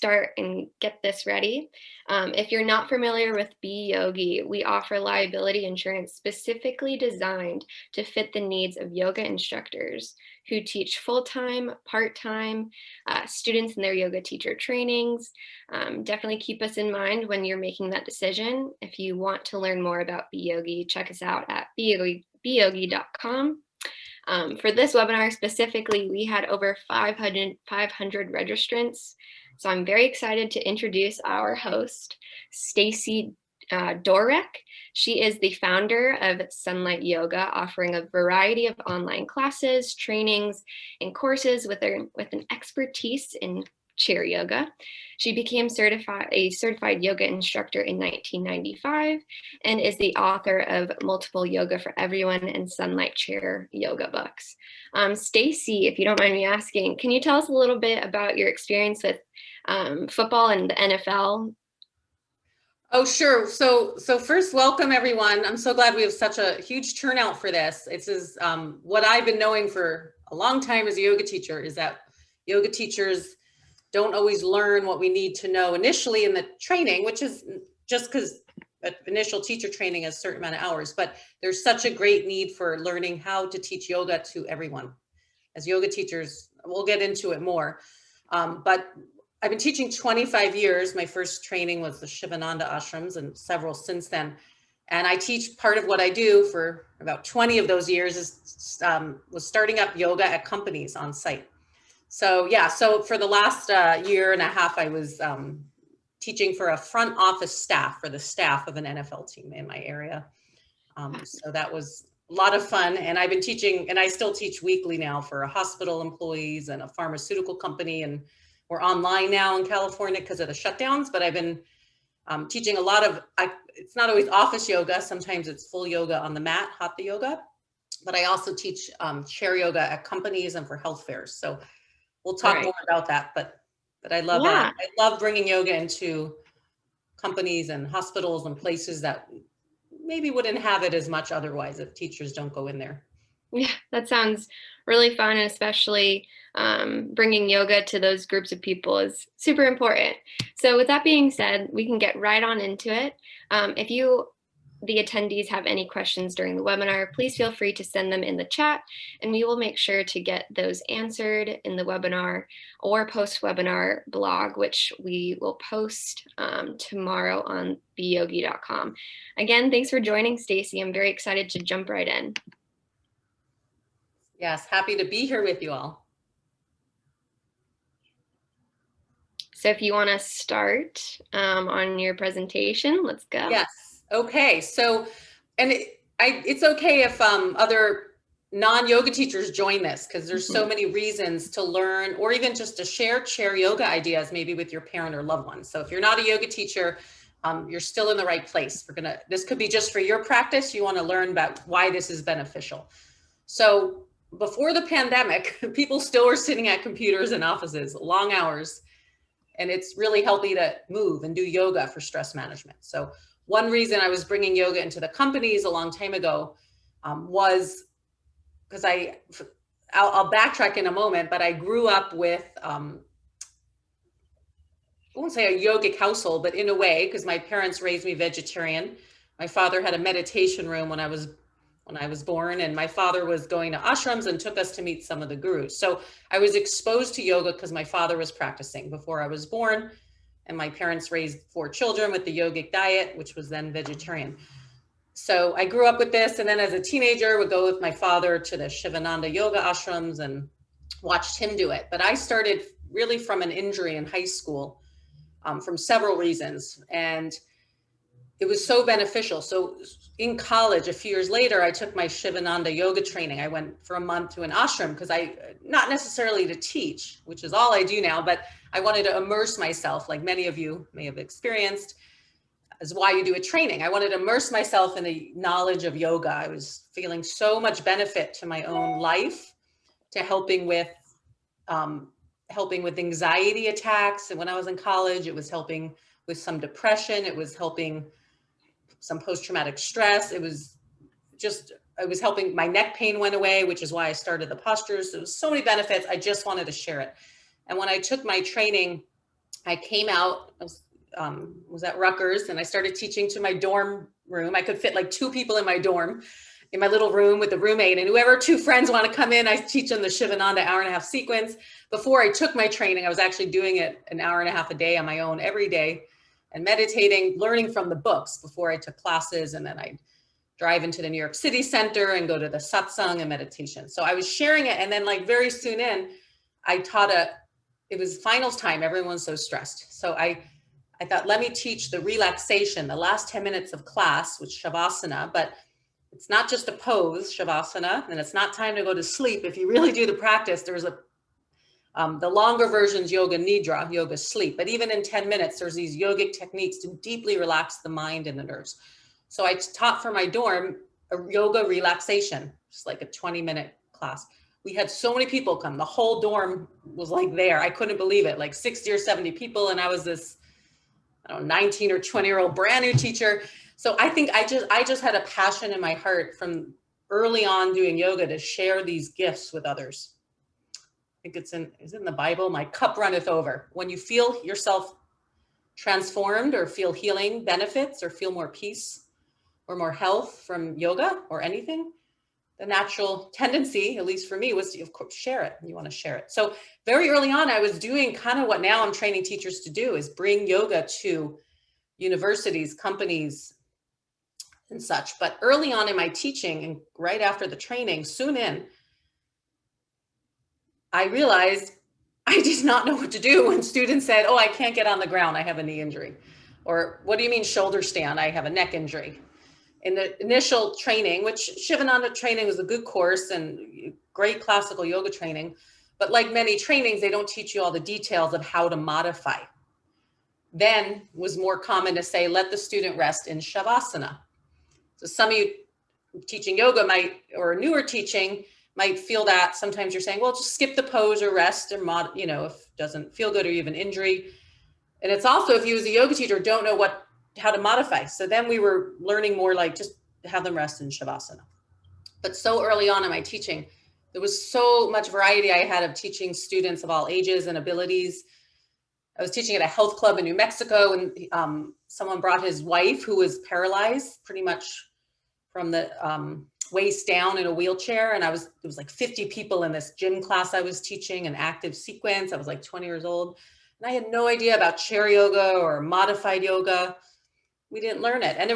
start and get this ready. If you're not familiar with beYogi, we offer liability insurance specifically designed to fit the needs of yoga instructors who teach full-time, part-time, students in their yoga teacher trainings. Definitely keep us in mind when you're making that decision. If you want to learn more about beYogi, check us out at beyogi.com. For this webinar specifically, we had over 500 registrants. So I'm very excited to introduce our host, Stacie Dooreck. She is the founder of Sunlight Yoga, offering a variety of online classes, trainings, and courses with an expertise in chair yoga. She became a certified yoga instructor in 1995 and is the author of multiple Yoga for Everyone and Sunlight Chair yoga books. Stacie, if you don't mind me asking, can you tell us a little bit about your experience with football and the NFL? Oh, sure. So first, welcome everyone. I'm so glad we have such a huge turnout for this. It's what I've been knowing for a long time as a yoga teacher is that yoga teachers don't always learn what we need to know initially in the training, which is just because initial teacher training has a certain amount of hours, but there's such a great need for learning how to teach yoga to everyone. As yoga teachers, we'll get into it more. But I've been teaching 25 years. My first training was the Shivananda ashrams and several since then. And I teach part of what I do for about 20 of those years was starting up yoga at companies on site. So yeah, so for the last year and a half, I was teaching for a front office staff for the staff of an NFL team in my area. So that was a lot of fun. And I've been teaching, and I still teach weekly now for a hospital employees and a pharmaceutical company. And we're online now in California because of the shutdowns, but I've been teaching a lot of, it's not always office yoga. Sometimes it's full yoga on the mat, hatha yoga, but I also teach chair yoga at companies and for health fairs. So we'll talk more about that, but I love I love bringing yoga into companies and hospitals and places that maybe wouldn't have it as much otherwise if teachers don't go in there. Yeah, that sounds really fun, and especially bringing yoga to those groups of people is super important. So with that being said, we can get right on into it. If the attendees have any questions during the webinar, please feel free to send them in the chat, and we will make sure to get those answered in the webinar or post-webinar blog, which we will post tomorrow on beyogi.com. Again, thanks for joining, Stacie. I'm very excited to jump right in. Yes, happy to be here with you all. So if you want to start on your presentation, let's go. Yes. Okay. So, and it's okay if other non-yoga teachers join this, because there's so many reasons to learn, or even just to share chair yoga ideas, maybe with your parent or loved one. So if you're not a yoga teacher, you're still in the right place. This could be just for your practice. You want to learn about why this is beneficial. So before the pandemic, people still were sitting at computers in offices, long hours, and it's really healthy to move and do yoga for stress management. So one reason I was bringing yoga into the companies a long time ago was because I'll backtrack in a moment, but I grew up with, I won't say a yogic household, but in a way, because my parents raised me vegetarian. My father had a meditation room when I was born, and my father was going to ashrams and took us to meet some of the gurus. So I was exposed to yoga because my father was practicing before I was born, and my parents raised 4 children with the yogic diet, which was then vegetarian. So I grew up with this, and then as a teenager would go with my father to the Shivananda yoga ashrams and watched him do it. But I started really from an injury in high school from several reasons, and it was so beneficial. So in college, a few years later, I took my Shivananda yoga training. I went for a month to an ashram because not necessarily to teach, which is all I do now, but I wanted to immerse myself, like many of you may have experienced, is why you do a training. I wanted to immerse myself in the knowledge of yoga. I was feeling so much benefit to my own life, to helping with anxiety attacks. And when I was in college, it was helping with some depression. It was helping some post-traumatic stress. It was helping, my neck pain went away, which is why I started the postures. There was so many benefits. I just wanted to share it. And when I took my training I came out, was at Rutgers, and I started teaching to my dorm room. I could fit like 2 people in my dorm, in my little room with the roommate, and whoever 2 friends want to come in, I teach them the Shivananda hour-and-a-half sequence. Before I took my training, I was actually doing it an hour-and-a-half a day on my own every day, and meditating, learning from the books before I took classes. And then I'd drive into the New York City Center and go to the satsang and meditation. So I was sharing it. And then like very soon in, I taught it was finals time. Everyone's so stressed. So I thought, let me teach the relaxation, the last 10 minutes of class, which Shavasana, but it's not just a pose, Shavasana, and it's not time to go to sleep. If you really do the practice, there's the longer versions, yoga nidra, yoga sleep. But even in 10 minutes, there's these yogic techniques to deeply relax the mind and the nerves. So I taught for my dorm a yoga relaxation, just like a 20-minute class. We had so many people come. The whole dorm was like there. I couldn't believe it, like 60 or 70 people. And I was this, I don't know, 19 or 20-year-old brand new teacher. So I think I just had a passion in my heart from early on doing yoga to share these gifts with others. I think is it in the Bible? My cup runneth over. When you feel yourself transformed or feel healing benefits or feel more peace or more health from yoga or anything, the natural tendency, at least for me, was to, of course, share it. You want to share it. So very early on, I was doing kind of what now I'm training teachers to do, is bring yoga to universities, companies, and such. But early on in my teaching and right after the training, soon in, I realized I did not know what to do when students said, oh, I can't get on the ground, I have a knee injury. Or what do you mean shoulder stand? I have a neck injury. In the initial training, which Shivananda training was a good course and great classical yoga training, but like many trainings, they don't teach you all the details of how to modify. Then was more common to say, let the student rest in Shavasana. So some of you teaching yoga might, or newer teaching, might feel that sometimes you're saying, well, just skip the pose or rest or if it doesn't feel good or you have an injury. And it's also, if you as a yoga teacher don't know how to modify. So then we were learning more like just have them rest in Shavasana. But so early on in my teaching, there was so much variety I had of teaching students of all ages and abilities. I was teaching at a health club in New Mexico, and someone brought his wife who was paralyzed pretty much from the waist down in a wheelchair. And there was like 50 people in this gym class I was teaching, an active sequence. I was like 20 years old. And I had no idea about chair yoga or modified yoga. We didn't learn it. And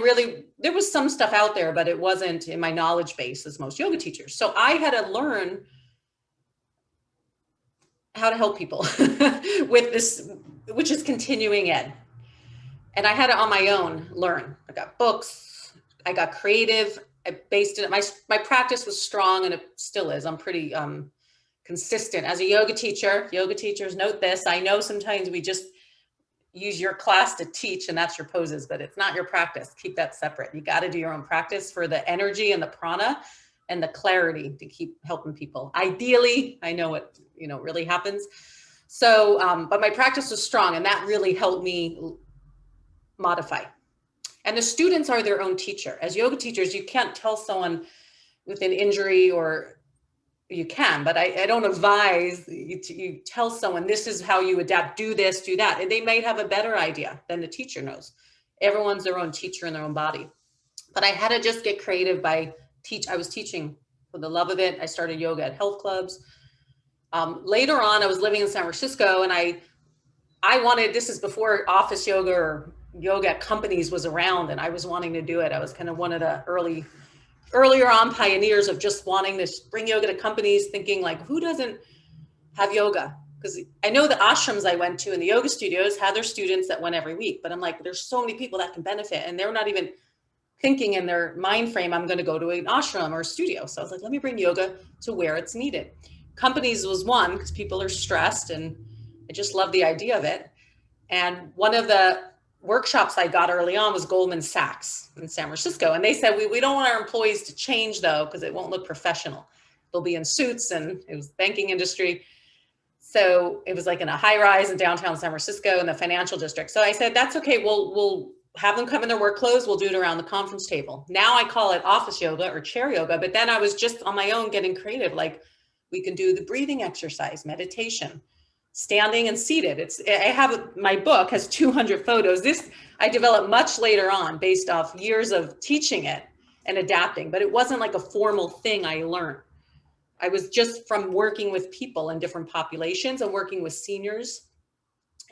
there was some stuff out there, but it wasn't in my knowledge base as most yoga teachers. So I had to learn how to help people with this, which is continuing ed. And I had to on my own learn. I got books, I got creative. I based it, my practice was strong, and it still is. I'm pretty consistent as a yoga teacher. Yoga teachers note this. I know sometimes we just use your class to teach and that's your poses, but it's not your practice. Keep that separate. You got to do your own practice for the energy and the prana and the clarity to keep helping people. Ideally, I know what really happens. So, but my practice was strong, and that really helped me modify. And the students are their own teacher. As yoga teachers, you can't tell someone with an injury, or you can, but I don't advise you tell someone this is how you adapt, do this, do that. And they might have a better idea than the teacher knows. Everyone's their own teacher in their own body. But I had to just get creative I was teaching for the love of it. I started yoga at health clubs. Later on, I was living in San Francisco, and I wanted, this is before office yoga or yoga at companies was around, and I was wanting to do it. I was kind of one of the earlier on pioneers of just wanting to bring yoga to companies, thinking like, who doesn't have yoga? Because I know the ashrams I went to and the yoga studios had their students that went every week, but I'm like, there's so many people that can benefit, and they're not even thinking in their mind frame, I'm going to go to an ashram or a studio. So I was like, let me bring yoga to where it's needed. Companies was one, because people are stressed, and I just love the idea of it. And one of the workshops I got early on was Goldman Sachs in San Francisco. And they said, we don't want our employees to change though, because it won't look professional. They'll be in suits, and it was banking industry. So it was like in a high rise in downtown San Francisco in the financial district. So I said, that's okay. We'll have them come in their work clothes. We'll do it around the conference table. Now I call it office yoga or chair yoga, but then I was just on my own getting creative. Like, we can do the breathing exercise, meditation. standing and seated. I have, my book has 200 photos. This I developed much later on based off years of teaching it and adapting, but it wasn't like a formal thing I learned. I was just from working with people in different populations and working with seniors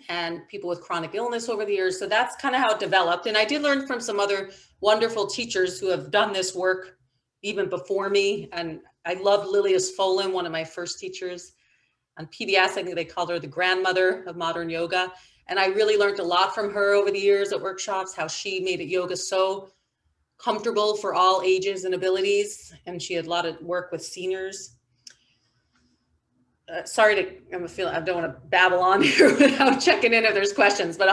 and people with chronic illness over the years. So that's kind of how it developed. And I did learn from some other wonderful teachers who have done this work even before me. And I loved Lilias Folan, one of my first teachers. On PBS, I think they called her the grandmother of modern yoga. And I really learned a lot from her over the years at workshops, how she made it yoga so comfortable for all ages and abilities. And she had a lot of work with seniors. Sorry to, I don't want to babble on here without checking in if there's questions, but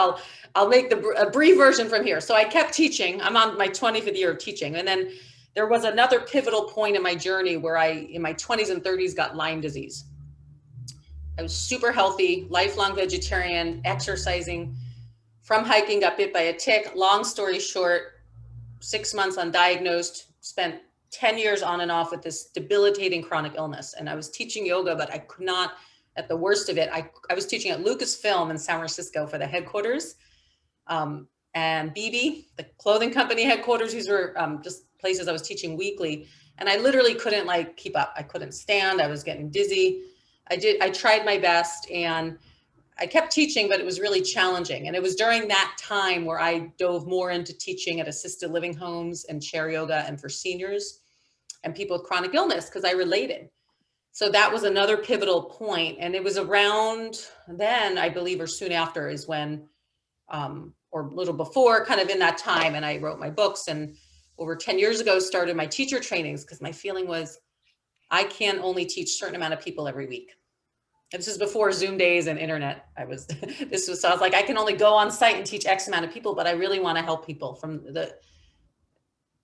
I'll make a brief version from here. So I kept teaching. I'm on my 25th year of teaching. And then there was another pivotal point in my journey where I, in my 20s and 30s, got Lyme disease. I was super healthy, lifelong vegetarian, exercising, from hiking, got bit by a tick. Long story short, 6 months undiagnosed, spent 10 years on and off with this debilitating chronic illness. And I was teaching yoga, but I could not, at the worst of it, I was teaching at Lucasfilm in San Francisco for the headquarters. And BB, the clothing company headquarters, these were just places I was teaching weekly. And I literally couldn't like keep up. I couldn't stand, I was getting dizzy. I tried my best and I kept teaching, but it was really challenging. And it was during that time where I dove more into teaching at assisted living homes and chair yoga and for seniors and people with chronic illness, because I related. So that was another pivotal point. And it was around then, I believe, or soon after is when, or a little before, kind of in that time. And I wrote my books and over 10 years ago, started my teacher trainings, because my feeling was I can only teach a certain amount of people every week. This is before Zoom days and internet. So I was like, I can only go on site and teach X amount of people, but I really want to help people from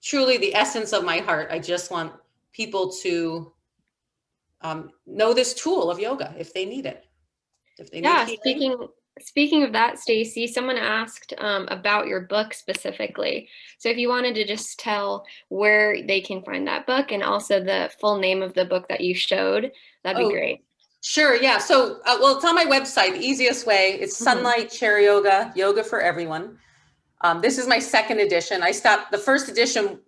truly the essence of my heart. I just want people to know this tool of yoga if they need it. If they need healing. Speaking of that, Stacie, someone asked about your book specifically. So if you wanted to just tell where they can find that book and also the full name of the book that you showed, that'd be great. Sure. Yeah. So, well, it's on my website. The easiest way, it's Sunlight Chair Yoga, Yoga for Everyone. This is my second edition. I stopped the first edition,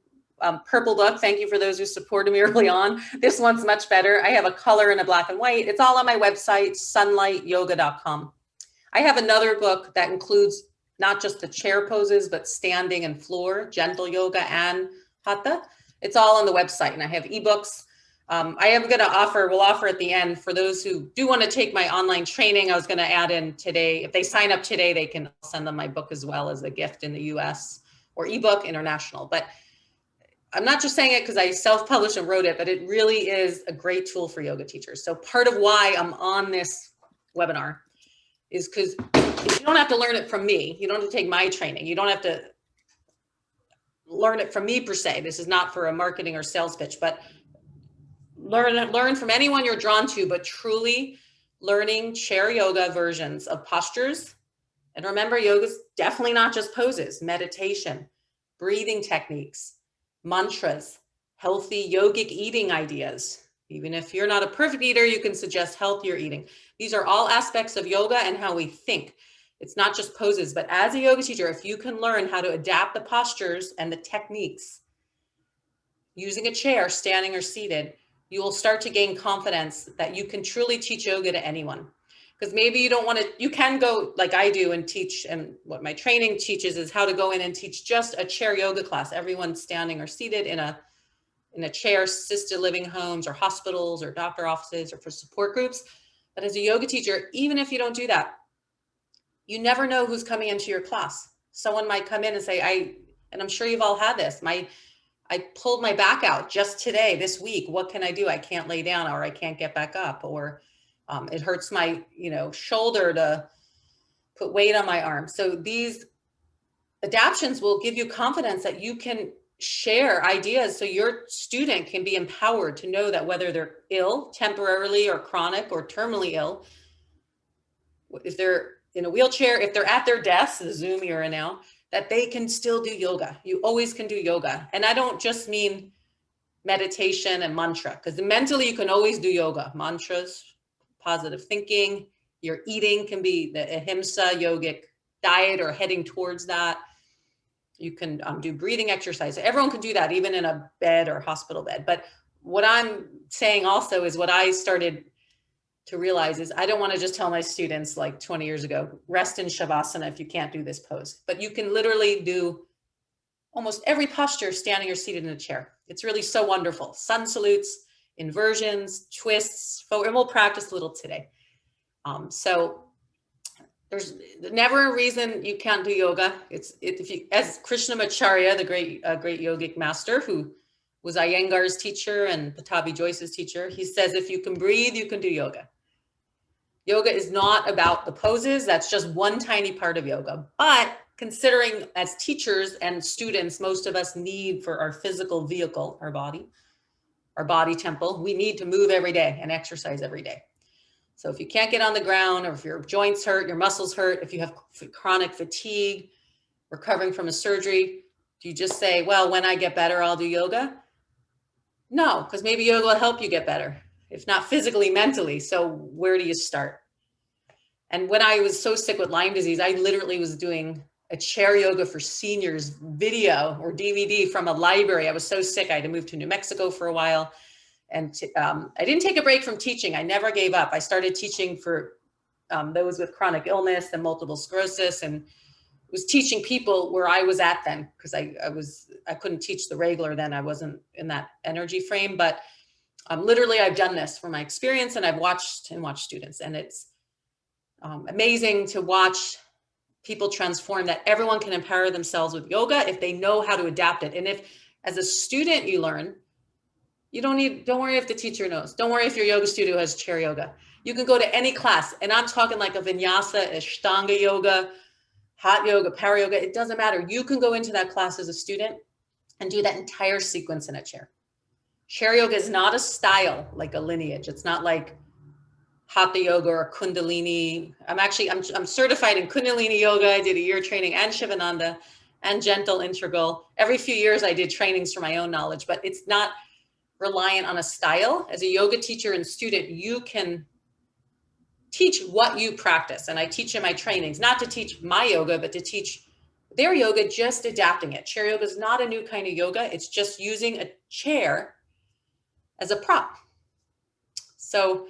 purple book. Thank you for those who supported me early on. This one's much better. I have a color and a black and white. It's all on my website, sunlightyoga.com. I have another book that includes not just the chair poses, but standing and floor, gentle yoga and hatha. It's all on the website, and I have ebooks. I am going to we'll offer at the end for those who do want to take my online training. I was going to add in today, if they sign up today, they can send them my book as well as a gift in the US or ebook international. But I'm not just saying it because I self-published and wrote it, but it really is a great tool for yoga teachers. So part of why I'm on this webinar is because you don't have to learn it from me. You don't have to take my training. You don't have to learn it from me per se. This is not for a marketing or sales pitch, but learn from anyone you're drawn to, but truly learning chair yoga versions of postures. And remember, yoga is definitely not just poses, meditation, breathing techniques, mantras, healthy yogic eating ideas. Even if you're not a perfect eater, you can suggest healthier eating. These are all aspects of yoga and how we think. It's not just poses, but as a yoga teacher, if you can learn how to adapt the postures and the techniques using a chair, standing or seated, you will start to gain confidence that you can truly teach yoga to anyone. Because maybe you don't want to, you can go like I do and teach, and what my training teaches is how to go in and teach just a chair yoga class. Everyone's standing or seated in a chair, assisted living homes or hospitals or doctor offices or for support groups. But as a yoga teacher, even if you don't do that, you never know who's coming into your class. Someone might come in and say, and I'm sure you've all had this, I pulled my back out just today, this week. What can I do? I can't lay down, or I can't get back up, or it hurts my, shoulder to put weight on my arm. So these adaptions will give you confidence that you can share ideas so your student can be empowered to know that whether they're ill, temporarily or chronic or terminally ill, if they're in a wheelchair, if they're at their desks, the Zoom era now, that they can still do yoga. You always can do yoga. And I don't just mean meditation and mantra, because mentally you can always do yoga, mantras, positive thinking, Your eating can be the ahimsa yogic diet or heading towards that. You can do breathing exercise. Everyone can do that, even in a bed or hospital bed. But what I'm saying also is what I started to realize is I don't want to just tell my students like 20 years ago, rest in Shavasana if you can't do this pose. But you can literally do almost every posture standing or seated in a chair. It's really so wonderful. Sun salutes, inversions, twists, and we'll practice a little today. So there's never a reason you can't do yoga. If you, as Krishnamacharya, the great yogic master who was Iyengar's teacher and Patabi Joyce's teacher, he says, if you can breathe, you can do yoga. Yoga is not about the poses. That's just one tiny part of yoga. But considering as teachers and students, most of us need for our physical vehicle, our body temple, we need to move every day and exercise every day. So if you can't get on the ground, or if your joints hurt, your muscles hurt, if you have chronic fatigue, recovering from a surgery, do you just say, well, when I get better, I'll do yoga? No, because maybe yoga will help you get better, if not physically, mentally. So where do you start? And when I was so sick with Lyme disease, I literally was doing a chair yoga for seniors video or DVD from a library. I was so sick, I had to move to New Mexico for a while. And I didn't take a break from teaching. I never gave up. I started teaching for those with chronic illness and multiple sclerosis, and was teaching people where I was at then, because I couldn't teach the regular then. I wasn't in that energy frame. But literally, I've done this from my experience, and I've watched students, and it's amazing to watch people transform. That everyone can empower themselves with yoga if they know how to adapt it. And if, as a student, you learn. You don't worry if the teacher knows. Don't worry if your yoga studio has chair yoga. You can go to any class, and I'm talking like a vinyasa, ashtanga yoga, hot yoga, power yoga. It doesn't matter. You can go into that class as a student and do that entire sequence in a chair. Chair yoga is not a style, like a lineage. It's not like hatha yoga or kundalini. I'm certified in kundalini yoga. I did a year training, and Shivananda and gentle integral. Every few years I did trainings for my own knowledge, but it's not reliant on a style. As a yoga teacher and student, you can teach what you practice. And I teach in my trainings, not to teach my yoga, but to teach their yoga, just adapting it. Chair yoga is not a new kind of yoga. It's just using a chair as a prop. So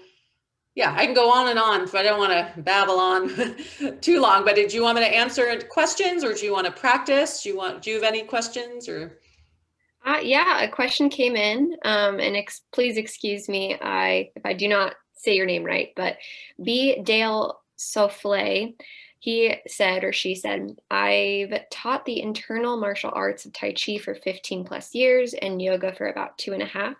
yeah, I can go on and on, but I don't want to babble on too long. But did you want me to answer questions, or do you want to practice? Do you have any questions, or? Yeah, a question came in, and please excuse me if I do not say your name right, but B. Dale Souffle, he said, or she said, I've taught the internal martial arts of Tai Chi for 15 plus years and yoga for about 2.5.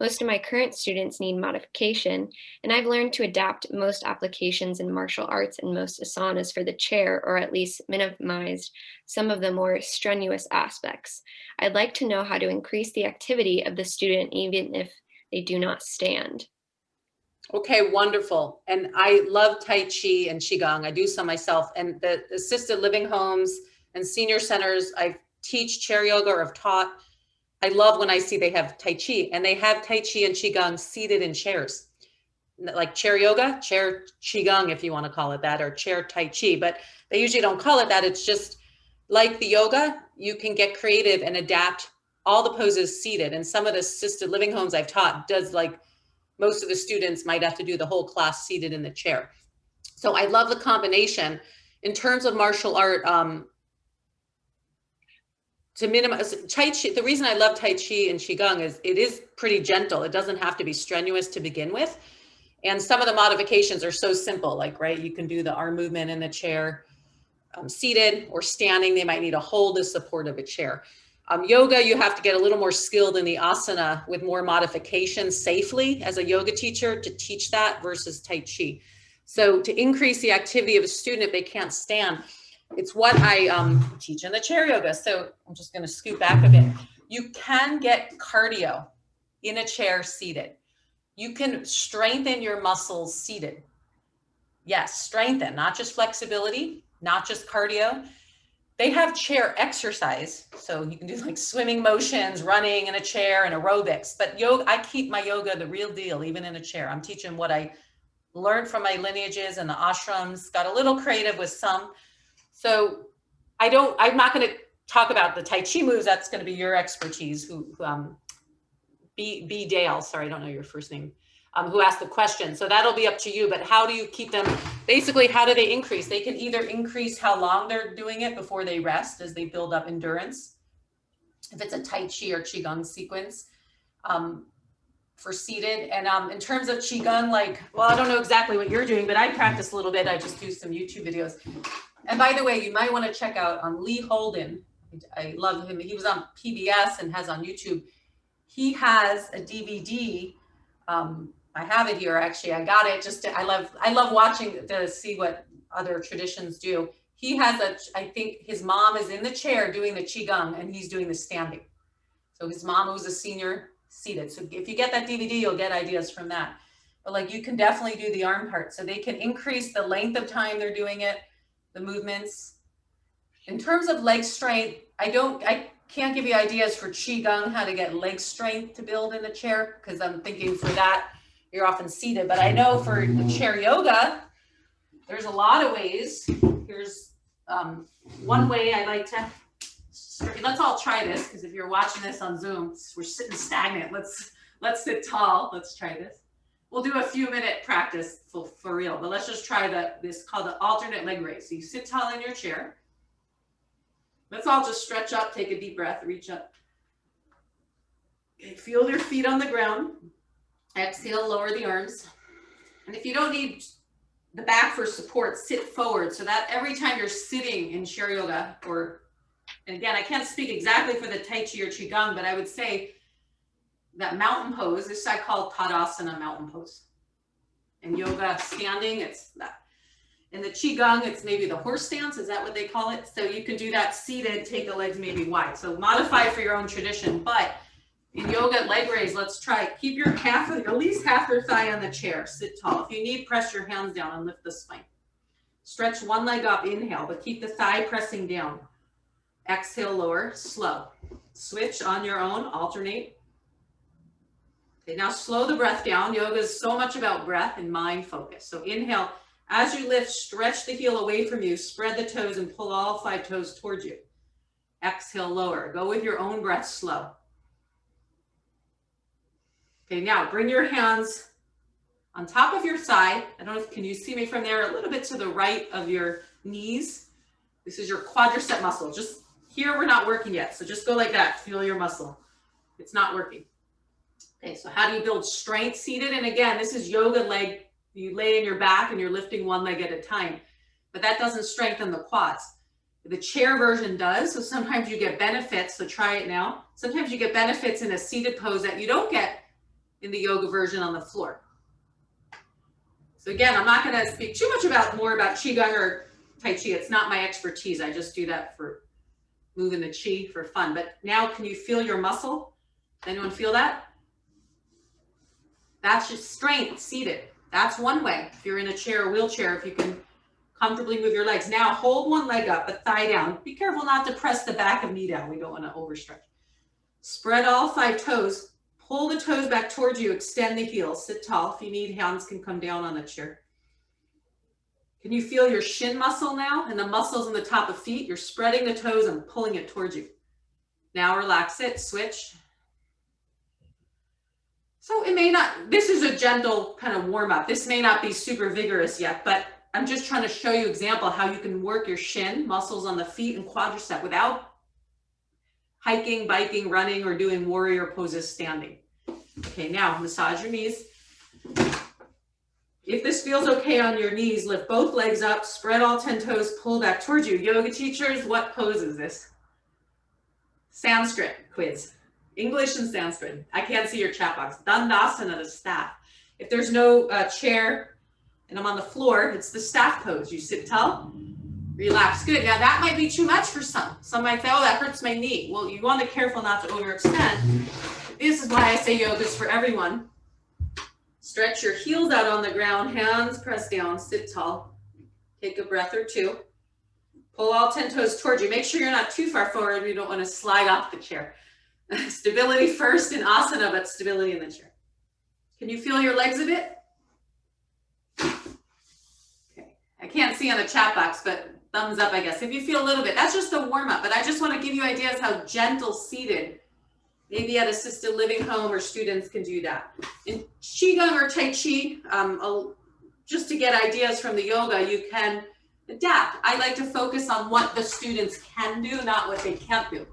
Most of my current students need modification, and I've learned to adapt most applications in martial arts and most asanas for the chair, or at least minimized some of the more strenuous aspects. I'd like to know how to increase the activity of the student even if they do not stand. Okay, wonderful. And I love Tai Chi and Qigong. I do some myself. And the assisted living homes and senior centers, I teach chair yoga or have taught. I love when I see they have Tai Chi, and they have Tai Chi and Qigong seated in chairs, like chair yoga, chair Qigong, if you want to call it that, or chair Tai Chi. But they usually don't call it that. It's just like the yoga, you can get creative and adapt all the poses seated. And some of the assisted living homes I've taught does, like, most of the students might have to do the whole class seated in the chair. So I love the combination. In terms of martial art, to minimize Tai Chi, the reason I love Tai Chi and Qigong is it is pretty gentle. It doesn't have to be strenuous to begin with. And some of the modifications are so simple, like, right, you can do the arm movement in the chair, seated or standing. They might need a hold as support of a chair. Yoga, you have to get a little more skilled in the asana with more modifications safely as a yoga teacher to teach that versus Tai Chi. So to increase the activity of a student if they can't stand, it's what I teach in the chair yoga. So I'm just going to scoot back a bit. You can get cardio in a chair seated. You can strengthen your muscles seated. Yes, strengthen, not just flexibility, not just cardio. They have chair exercise, so you can do like swimming motions, running in a chair, and aerobics. But yoga, I keep my yoga the real deal, even in a chair. I'm teaching what I learned from my lineages and the ashrams, got a little creative with some. So I'm not going to talk about the Tai Chi moves. That's going to be your expertise. B Dale, sorry, I don't know your first name, who asked the question. So that'll be up to you, but how do you keep them, basically, how do they increase? They can either increase how long they're doing it before they rest as they build up endurance. If it's a Tai Chi or Qigong sequence, for seated. And in terms of Qigong, like, well, I don't know exactly what you're doing, but I practice a little bit. I just do some YouTube videos. And by the way, you might want to check out Lee Holden. I love him. He was on PBS and has on YouTube. He has a DVD. I have it here, actually. I got it just to, I love watching to see what other traditions do. He has I think his mom is in the chair doing the Qigong and he's doing the standing. So his mom was a senior seated. So if you get that DVD, you'll get ideas from that. But like, you can definitely do the arm part. So they can increase the length of time they're doing it, the movements. In terms of leg strength, I can't give you ideas for Qigong, how to get leg strength to build in the chair, because I'm thinking for that, you're often seated. But I know for the chair yoga, there's a lot of ways. Here's one way I like to, let's all try this, because if you're watching this on Zoom, we're sitting stagnant. Let's sit tall. Let's try this. We'll do a few minute practice for real, but let's just try this called the alternate leg raise. So you sit tall in your chair. Let's all just stretch up, take a deep breath, reach up. Okay, feel your feet on the ground. Exhale, lower the arms. And if you don't need the back for support, sit forward so that every time you're sitting in chair yoga, and again, I can't speak exactly for the Tai Chi or Qigong, but I would say that mountain pose, this I call Tadasana mountain pose. In yoga, standing, it's that. In the Qigong, it's maybe the horse stance. Is that what they call it? So you can do that seated, take the legs maybe wide. So modify for your own tradition. But in yoga leg raise, let's try. Keep your at least half your thigh on the chair. Sit tall. If you need, press your hands down and lift the spine. Stretch one leg up, inhale, but keep the thigh pressing down. Exhale, lower, slow. Switch on your own, alternate. Okay, now slow the breath down. Yoga is so much about breath and mind focus. So inhale. As you lift, stretch the heel away from you, spread the toes and pull all 5 toes towards you. Exhale, lower. Go with your own breath slow. Okay, now bring your hands on top of your thigh. I don't know, can you see me from there? A little bit to the right of your knees. This is your quadricep muscle. Just here, we're not working yet. So just go like that, feel your muscle. It's not working. Okay, so how do you build strength seated? And again, this is yoga leg. You lay in your back and you're lifting one leg at a time, but that doesn't strengthen the quads. The chair version does. So sometimes you get benefits. So try it now. Sometimes you get benefits in a seated pose that you don't get in the yoga version on the floor. So again, I'm not going to speak too much more about Qigong or Tai Chi. It's not my expertise. I just do that for moving the Qi for fun. But now can you feel your muscle? Anyone feel that? That's just strength seated. That's one way. If you're in a chair or wheelchair, if you can comfortably move your legs. Now hold one leg up, but thigh down. Be careful not to press the back of knee down. We don't want to overstretch. Spread all 5 toes. Pull the toes back towards you. Extend the heels. Sit tall. If you need, hands can come down on the chair. Can you feel your shin muscle now and the muscles in the top of feet? You're spreading the toes and pulling it towards you. Now relax it. Switch. So it may not, this is a gentle kind of warm up. This may not be super vigorous yet, but I'm just trying to show you example how you can work your shin muscles on the feet and quadricep without hiking, biking, running, or doing warrior poses standing. Okay, now massage your knees. If this feels okay on your knees, lift both legs up, spread all 10 toes, pull back towards you. Yoga teachers, what pose is this? Sanskrit quiz. English and Sanskrit. I can't see your chat box. Dandasana, the staff. If there's no chair and I'm on the floor, it's the staff pose. You sit tall, relax. Good. Now that might be too much for some. Some might say, oh, that hurts my knee. Well, you want to be careful not to overextend. This is why I say yoga is for everyone. Stretch your heels out on the ground, hands press down, sit tall. Take a breath or 2. Pull all 10 toes towards you. Make sure you're not too far forward. You don't want to slide off the chair. Stability first in asana, but stability in the chair. Can you feel your legs a bit? I can't see on the chat box, but thumbs up, I guess. If you feel a little bit, that's just a warm up, but I just want to give you ideas how gentle seated, maybe at assisted living home or students can do that. In Qigong or Tai Chi, just to get ideas from the yoga, you can adapt. I like to focus on what the students can do, not what they can't do.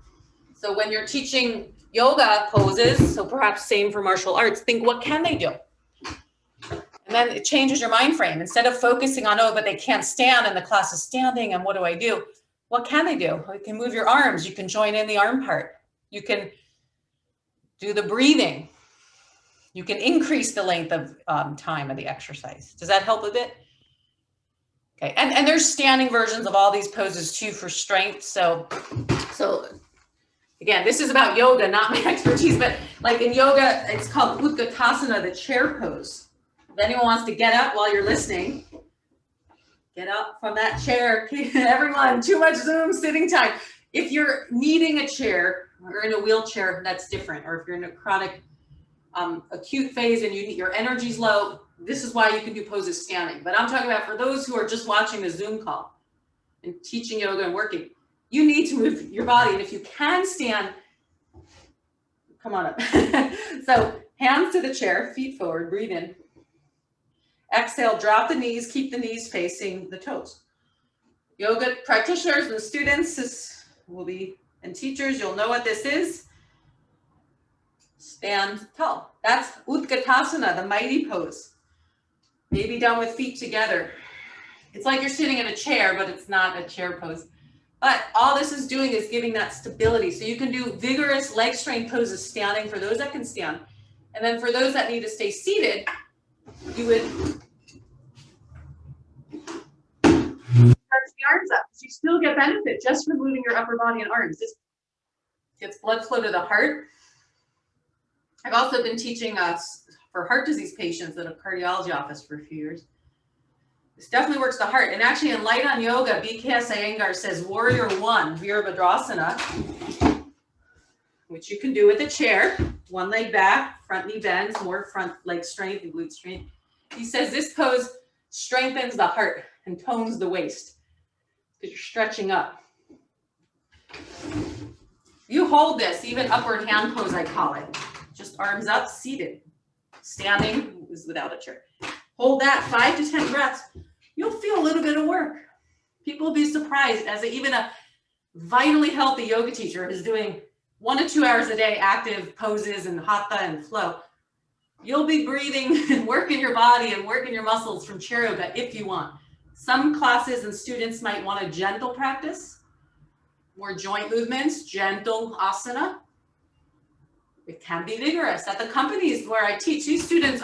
So when you're teaching yoga poses, so perhaps same for martial arts, think what can they do? And then it changes your mind frame. Instead of focusing on, oh, but they can't stand and the class is standing and what do I do? What can they do? You can move your arms. You can join in the arm part. You can do the breathing. You can increase the length of time of the exercise. Does that help a bit? Okay, and there's standing versions of all these poses too for strength. So again, this is about yoga, not my expertise, but like in yoga, it's called Ookatasana, the chair pose. If anyone wants to get up while you're listening, get up from that chair. Everyone, too much Zoom sitting time. If you're needing a chair or in a wheelchair, that's different. Or if you're in a chronic acute phase and your energy's low, this is why you can do poses standing. But I'm talking about for those who are just watching the Zoom call and teaching yoga and working, you need to move your body. And if you can stand, come on up. So hands to the chair, feet forward, breathe in. Exhale, drop the knees, keep the knees facing the toes. Yoga practitioners and students and teachers, you'll know what this is. Stand tall. That's Ookatasana, the mighty pose. Maybe done with feet together. It's like you're sitting in a chair, but it's not a chair pose. But all this is doing is giving that stability. So you can do vigorous leg strength poses standing for those that can stand. And then for those that need to stay seated, you would stretch the arms up. So you still get benefit just from moving your upper body and arms. This gets blood flow to the heart. I've also been teaching for heart disease patients at a cardiology office for a few years. This definitely works the heart. And actually in Light on Yoga, BKS Iyengar says Warrior 1, Virabhadrasana, which you can do with a chair, one leg back, front knee bends, more front leg strength and glute strength. He says this pose strengthens the heart and tones the waist because you're stretching up. You hold this, even upward hand pose, I call it. Just arms up, seated. Standing is without a chair. Hold that 5 to 10 breaths. You'll feel a little bit of work. People will be surprised as even a vitally healthy yoga teacher is doing 1 to 2 hours a day, active poses and hatha and flow. You'll be breathing and working your body and working your muscles from chair yoga if you want. Some classes and students might want a gentle practice, more joint movements, gentle asana. It can be vigorous. At the companies where I teach, these students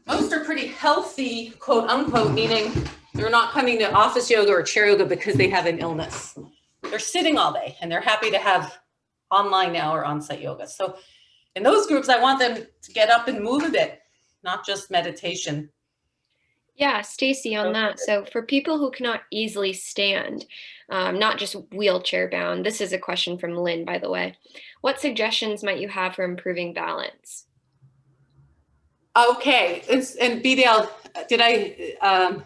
most are pretty healthy, quote unquote, meaning they're not coming to office yoga or chair yoga because they have an illness. They're sitting all day and they're happy to have online now or on-site yoga. So in those groups, I want them to get up and move a bit, not just meditation. Yeah, Stacie, on that. So for people who cannot easily stand, not just wheelchair bound, this is a question from Lynn, by the way. What suggestions might you have for improving balance? Okay, and BDL, did I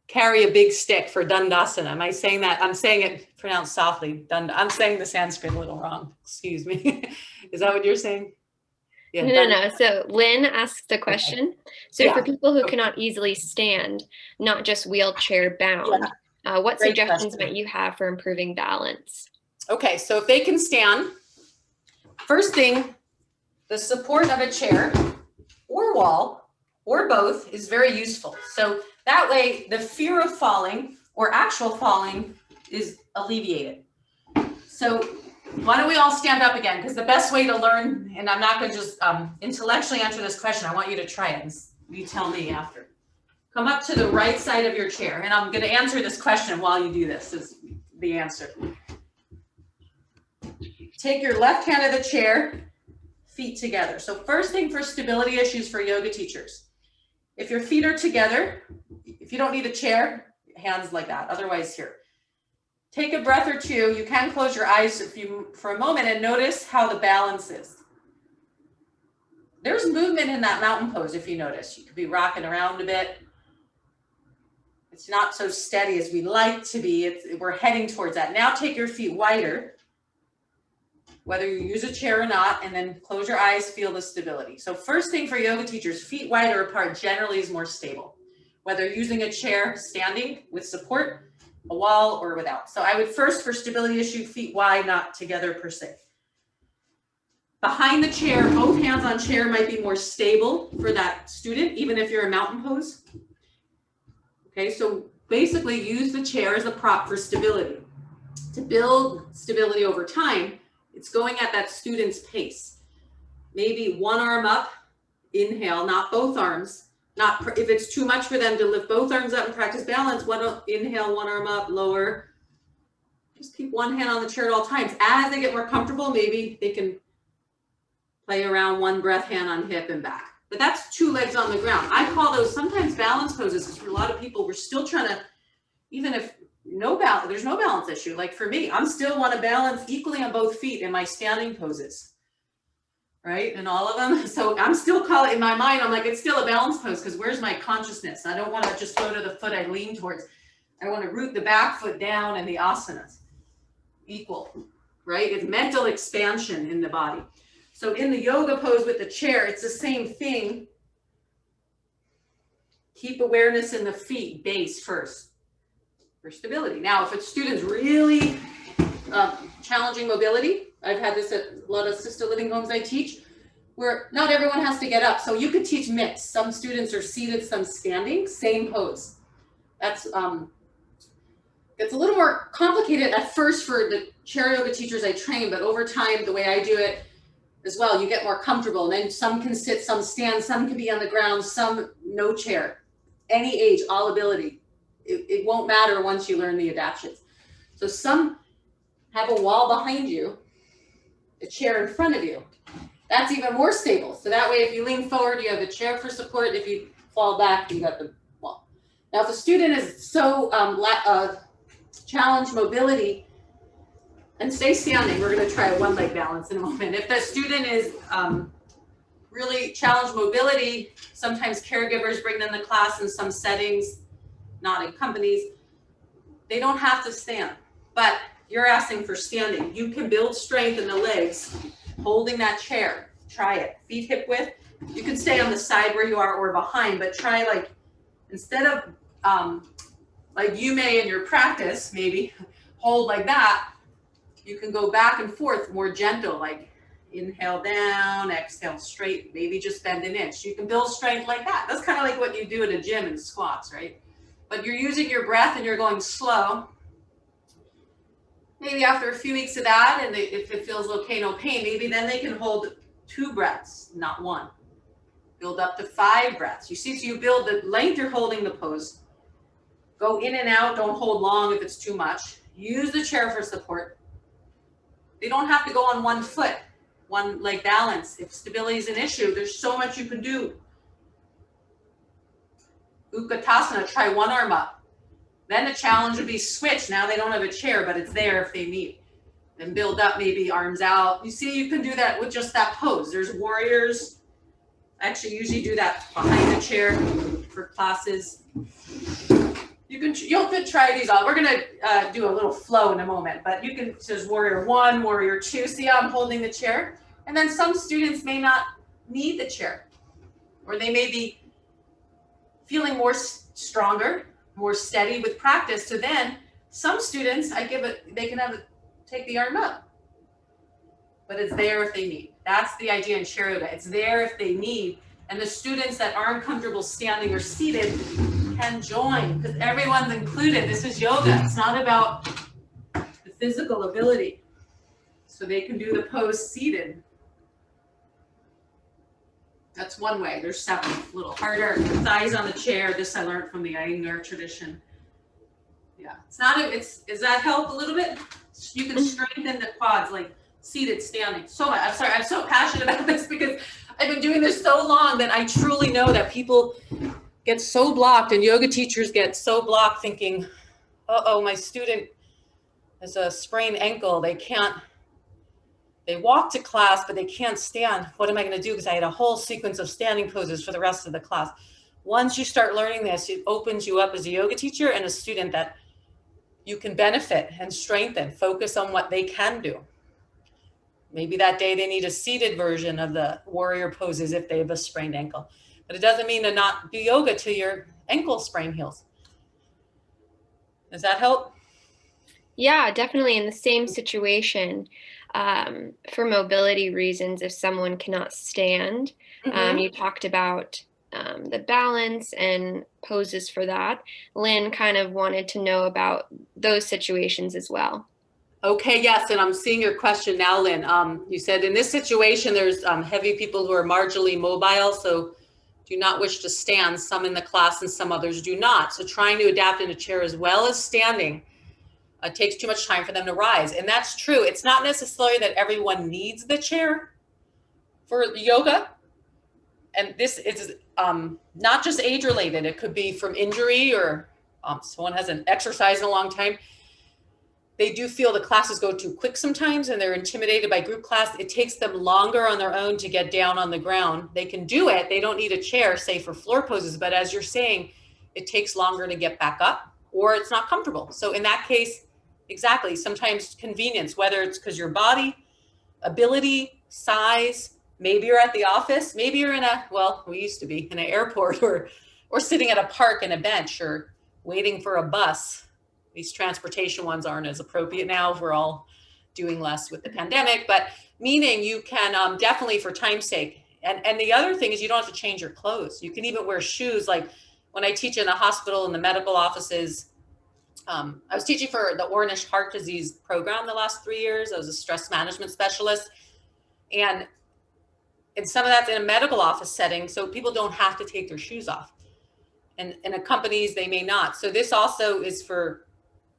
carry a big stick for Dandasana? Am I saying that? I'm saying it pronounced softly. I'm saying the Sanskrit a little wrong. Excuse me. Is that what you're saying? Yeah, no. So Lynn asked the question. Okay. So for people who cannot easily stand, not just wheelchair bound, what Great suggestions question. might you have for improving balance? Okay, so if they can stand, first thing, the support of a chair or wall or both is very useful. So that way the fear of falling or actual falling is alleviated. So why don't we all stand up again? Because the best way to learn, and I'm not going to just intellectually answer this question, I want you to try it and you tell me after. Come up to the right side of your chair, and I'm going to answer this question while you do this, is the answer. Take your left hand of the chair, feet together. So first thing for stability issues for yoga teachers, if your feet are together, if you don't need a chair, hands like that, otherwise here. Take a breath or two. You can close your eyes for a moment and notice how the balance is. There's movement in that mountain pose if you notice. You could be rocking around a bit. It's not so steady as we like to be. We're heading towards that. Now take your feet wider, whether you use a chair or not, and then close your eyes, feel the stability. So first thing for yoga teachers, feet wider apart generally is more stable. Whether using a chair, standing with support, a wall, or without. So I would first, for stability issue, feet wide, not together per se. Behind the chair, both hands on chair might be more stable for that student, even if you're a mountain pose. Okay, so basically use the chair as a prop for stability. To build stability over time, it's going at that student's pace. Maybe one arm up, inhale, not both arms. Not if it's too much for them to lift both arms up and practice balance, inhale, one arm up, lower. Just keep one hand on the chair at all times. As they get more comfortable, maybe they can play around, one breath, hand on hip and back. But that's two legs on the ground. I call those sometimes balance poses, because for a lot of people, we're still trying to, even if there's no balance issue. Like for me, I'm still want to balance equally on both feet in my standing poses. Right? And all of them. So I'm still calling in my mind, I'm like, it's still a balance pose, because where's my consciousness? I don't want to just go to the foot I lean towards. I want to root the back foot down in the asanas. Equal, right? It's mental expansion in the body. So in the yoga pose with the chair, it's the same thing. Keep awareness in the feet, base first for stability. Now, if a student's really challenging mobility, I've had this at a lot of assisted living homes I teach, where not everyone has to get up. So you could teach mixed. Some students are seated, some standing, same pose. That's it's a little more complicated at first for the chair yoga teachers I train, but over time, the way I do it as well, you get more comfortable. And then some can sit, some stand, some can be on the ground, some no chair. Any age, all ability. It won't matter once you learn the adaptations. So some have a wall behind you, a chair in front of you. That's even more stable. So that way, if you lean forward, you have a chair for support. If you fall back, you got the wall. Now, if a student is so challenged mobility, and stay standing, we're going to try a one leg balance in a moment. If the student is really challenged mobility, sometimes caregivers bring them to class in some settings, not in companies. They don't have to stand, but you're asking for standing. You can build strength in the legs, holding that chair. Try it. Feet hip width. You can stay on the side where you are or behind, but try like, instead of like you may in your practice, maybe hold like that, you can go back and forth more gentle, like inhale down, exhale straight, maybe just bend an inch. You can build strength like that. That's kind of like what you do at a gym in squats, right? But you're using your breath and you're going slow. Maybe after a few weeks of that, and if it feels okay, no pain, maybe then they can hold 2 breaths, not 1. Build up to 5 breaths. You see, so you build the length you're holding the pose. Go in and out, don't hold long if it's too much. Use the chair for support. They don't have to go on one foot, one leg balance. If stability is an issue, there's so much you can do. Ookatasana, try one arm up. Then the challenge would be switch. Now they don't have a chair, but it's there if they need. Then build up, maybe arms out. You see, you can do that with just that pose. There's warriors. I actually usually do that behind the chair for classes. You could try these all. We're gonna do a little flow in a moment, but you can, there's warrior 1, warrior 2. See how I'm holding the chair? And then some students may not need the chair, or they may be feeling more stronger, more steady with practice. So then some students, they can take the arm up, but it's there if they need. That's the idea in chair yoga. It's there if they need. And the students that aren't comfortable standing or seated can join, because everyone's included. This is yoga. It's not about the physical ability. So they can do the pose seated. That's one way. There's 7, a little harder. Thighs on the chair. This I learned from the Iyengar tradition. Yeah, does that help a little bit? You can strengthen the quads, like seated, standing. So much. I'm sorry, I'm so passionate about this because I've been doing this so long that I truly know that people get so blocked, and yoga teachers get so blocked thinking, uh-oh, my student has a sprained ankle. They walk to class, but they can't stand. What am I going to do? Because I had a whole sequence of standing poses for the rest of the class. once you start learning this, it opens you up as a yoga teacher and a student that you can benefit and strengthen, focus on what they can do. Maybe that day they need a seated version of the warrior poses if they have a sprained ankle. But it doesn't mean to not do yoga till your ankle sprain heals. Does that help? Yeah, definitely in the same situation. For mobility reasons, if someone cannot stand, you talked about the balance and poses for that. Lynn kind of wanted to know about those situations as well. Okay, yes, and I'm seeing your question now, Lynn. You said in this situation, there's heavy people who are marginally mobile, so do not wish to stand, some in the class and some others do not. So trying to adapt in a chair as well as standing takes too much time for them to rise. And that's true. It's not necessarily that everyone needs the chair for yoga. And this is not just age related. It could be from injury or someone hasn't exercised in a long time. They do feel the classes go too quick sometimes and they're intimidated by group class. It takes them longer on their own to get down on the ground. They can do it. They don't need a chair, say for floor poses. But as you're saying, it takes longer to get back up or it's not comfortable. So in that case, exactly, sometimes convenience, whether it's because your body, ability, size, maybe you're at the office, maybe you're in we used to be in an airport or sitting at a park in a bench or waiting for a bus. These transportation ones aren't as appropriate now. We're all doing less with the pandemic, but meaning you can definitely for time's sake. And the other thing is you don't have to change your clothes. You can even wear shoes. Like when I teach in the hospital and the medical offices, I was teaching for the Ornish heart disease program the last 3 years. I was a stress management specialist. And some of that's in a medical office setting. So people don't have to take their shoes off. And in companies, they may not. So this also is for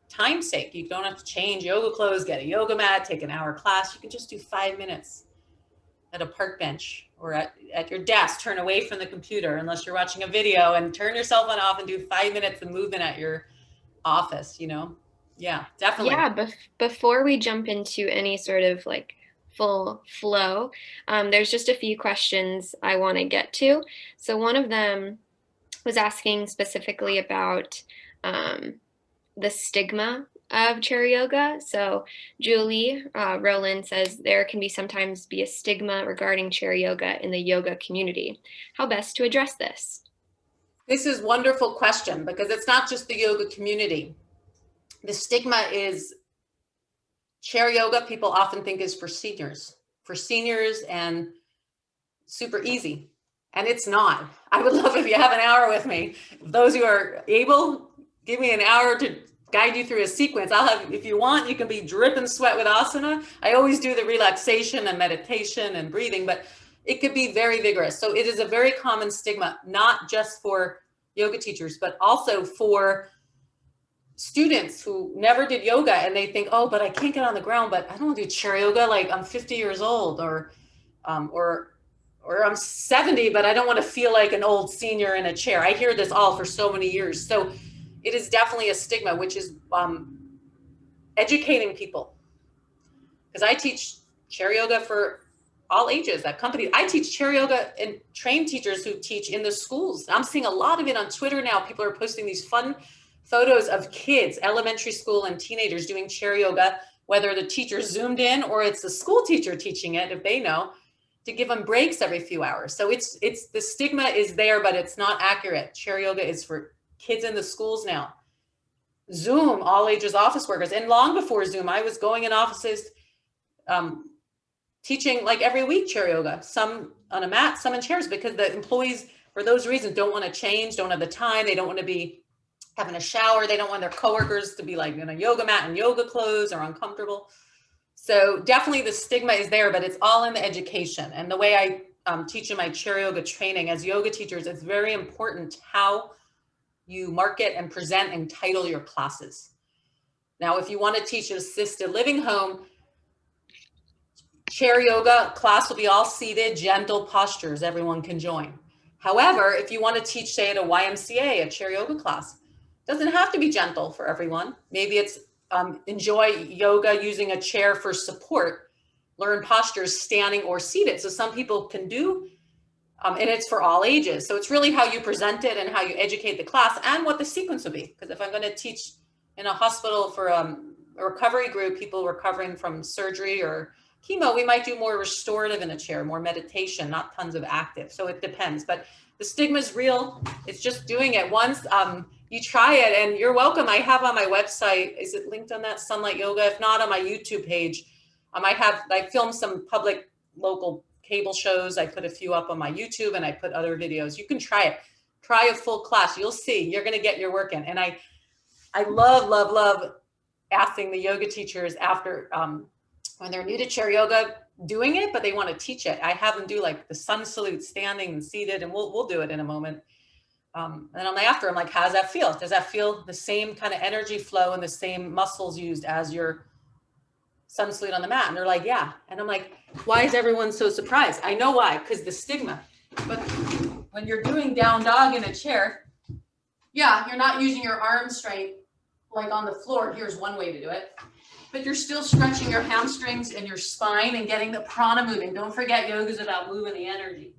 time's sake. You don't have to change yoga clothes, get a yoga mat, take an hour class. You can just do 5 minutes at a park bench or at your desk, turn away from the computer unless you're watching a video and turn your cell phone off and do 5 minutes of movement at your office, Yeah, definitely. Yeah, before we jump into any sort of like full flow, there's just a few questions I want to get to. So one of them was asking specifically about the stigma of chair yoga. So Julie Rowland says there can sometimes be a stigma regarding chair yoga in the yoga community. How best to address this? This is a wonderful question because it's not just the yoga community. The stigma is chair yoga, people often think is for seniors and super easy. And it's not. I would love if you have an hour with me. Those who are able, give me an hour to guide you through a sequence. If you want, you can be dripping sweat with asana. I always do the relaxation and meditation and breathing, but it could be very vigorous. So it is a very common stigma, not just for yoga teachers, but also for students who never did yoga and they think, oh, but I can't get on the ground, but I don't do chair yoga. Like I'm 50 years old or I'm 70, but I don't want to feel like an old senior in a chair. I hear this all for so many years. So it is definitely a stigma, which is educating people. Because I teach chair yoga for all ages at companies. I teach chair yoga and train teachers who teach in the schools. I'm seeing a lot of it on Twitter now. People are posting these fun photos of kids, elementary school and teenagers doing chair yoga, whether the teacher zoomed in or it's the school teacher teaching it, if they know, to give them breaks every few hours. So it's the stigma is there, but it's not accurate. Chair yoga is for kids in the schools now. Zoom, all ages office workers. And long before Zoom, I was going in offices teaching like every week chair yoga, some on a mat, some in chairs, because the employees, for those reasons, don't want to change, don't have the time. They don't want to be having a shower. They don't want their coworkers to be like in a yoga mat and yoga clothes or uncomfortable. So definitely the stigma is there, but it's all in the education. And the way I teach in my chair yoga training as yoga teachers, it's very important how you market and present and title your classes. Now, if you want to teach an assisted living home, chair yoga class will be all seated, gentle postures, everyone can join. However, if you want to teach, say at a YMCA, a chair yoga class, it doesn't have to be gentle for everyone. Maybe it's enjoy yoga using a chair for support, learn postures standing or seated. So some people can do And it's for all ages. So it's really how you present it and how you educate the class and what the sequence will be. Because if I'm going to teach in a hospital for a recovery group, people recovering from surgery or chemo, we might do more restorative in a chair, more meditation, not tons of active. So it depends. But the stigma is real. It's just doing it once. You try it and you're welcome. I have on my website, is it linked on that, Sunlight Yoga? If not, on my YouTube page, I filmed some public local cable shows. I put a few up on my YouTube and I put other videos. You can try it. Try a full class. You'll see. You're going to get your work in. And I love asking the yoga teachers after when they're new to chair yoga doing it, but they want to teach it. I have them do like the sun salute standing and seated, and we'll do it in a moment. And then I'm like, how does that feel? Does that feel the same kind of energy flow and the same muscles used as your sun salute on the mat? And they're like, yeah. And I'm like, why is everyone so surprised? I know why, because the stigma. But when you're doing down dog in a chair, yeah, you're not using your arm strength like on the floor. Here's one way to do it. But you're still stretching your hamstrings and your spine and getting the prana moving. Don't forget, yoga is about moving the energy.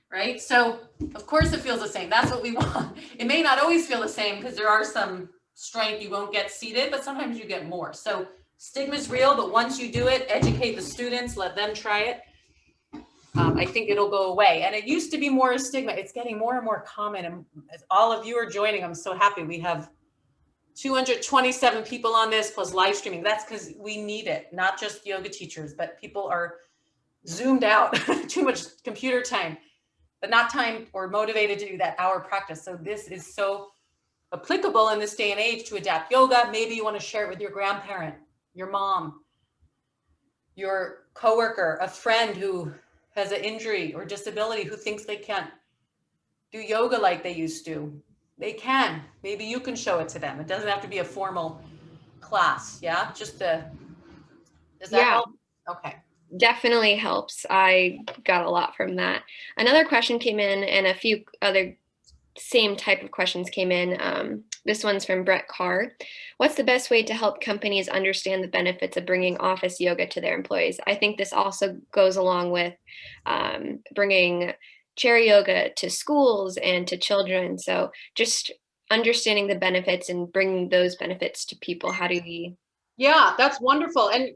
Right? So, of course, it feels the same. That's what we want. It may not always feel the same because there are some strength you won't get seated, but sometimes you get more. So, stigma is real, but once you do it, educate the students, let them try it. I think it'll go away. And it used to be more a stigma. It's getting more and more common. And as all of you are joining, I'm so happy. We have 227 people on this plus live streaming. That's because we need it, not just yoga teachers, but people are zoomed out, too much computer time, but not time or motivated to do that hour practice. So this is so applicable in this day and age to adapt yoga. Maybe you want to share it with your grandparent, your mom, your coworker, a friend who has an injury or disability who thinks they can't do yoga like they used to. They can. Maybe you can show it to them. It doesn't have to be a formal class. Yeah, does that help? Okay. Definitely helps. I got a lot from that. Another question came in, and a few other same type of questions came in. This one's from Brett Carr. What's the best way to help companies understand the benefits of bringing office yoga to their employees? I think this also goes along with bringing chair yoga to schools and to children. So just understanding the benefits and bringing those benefits to people. How do we? Yeah, that's wonderful. And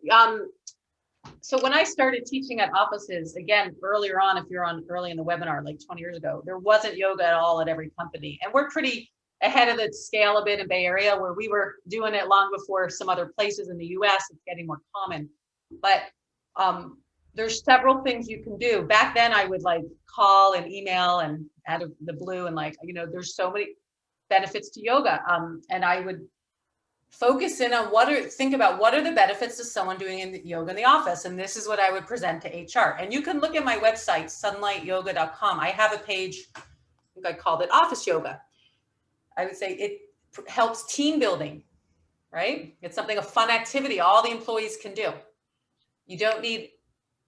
so when I started teaching at offices, again, earlier on, if you're on early in the webinar, like 20 years ago, there wasn't yoga at all at every company. And we're pretty ahead of the scale a bit in Bay Area, where we were doing it long before some other places in the US. It's getting more common. But there's several things you can do. Back then, I would like call and email and out of the blue and like, there's so many benefits to yoga. And I would focus in on think about what are the benefits of someone doing yoga in the office. And this is what I would present to HR. And you can look at my website, sunlightyoga.com. I have a page, I think I called it Office Yoga. I would say it helps team building, right? It's a fun activity all the employees can do. You don't need,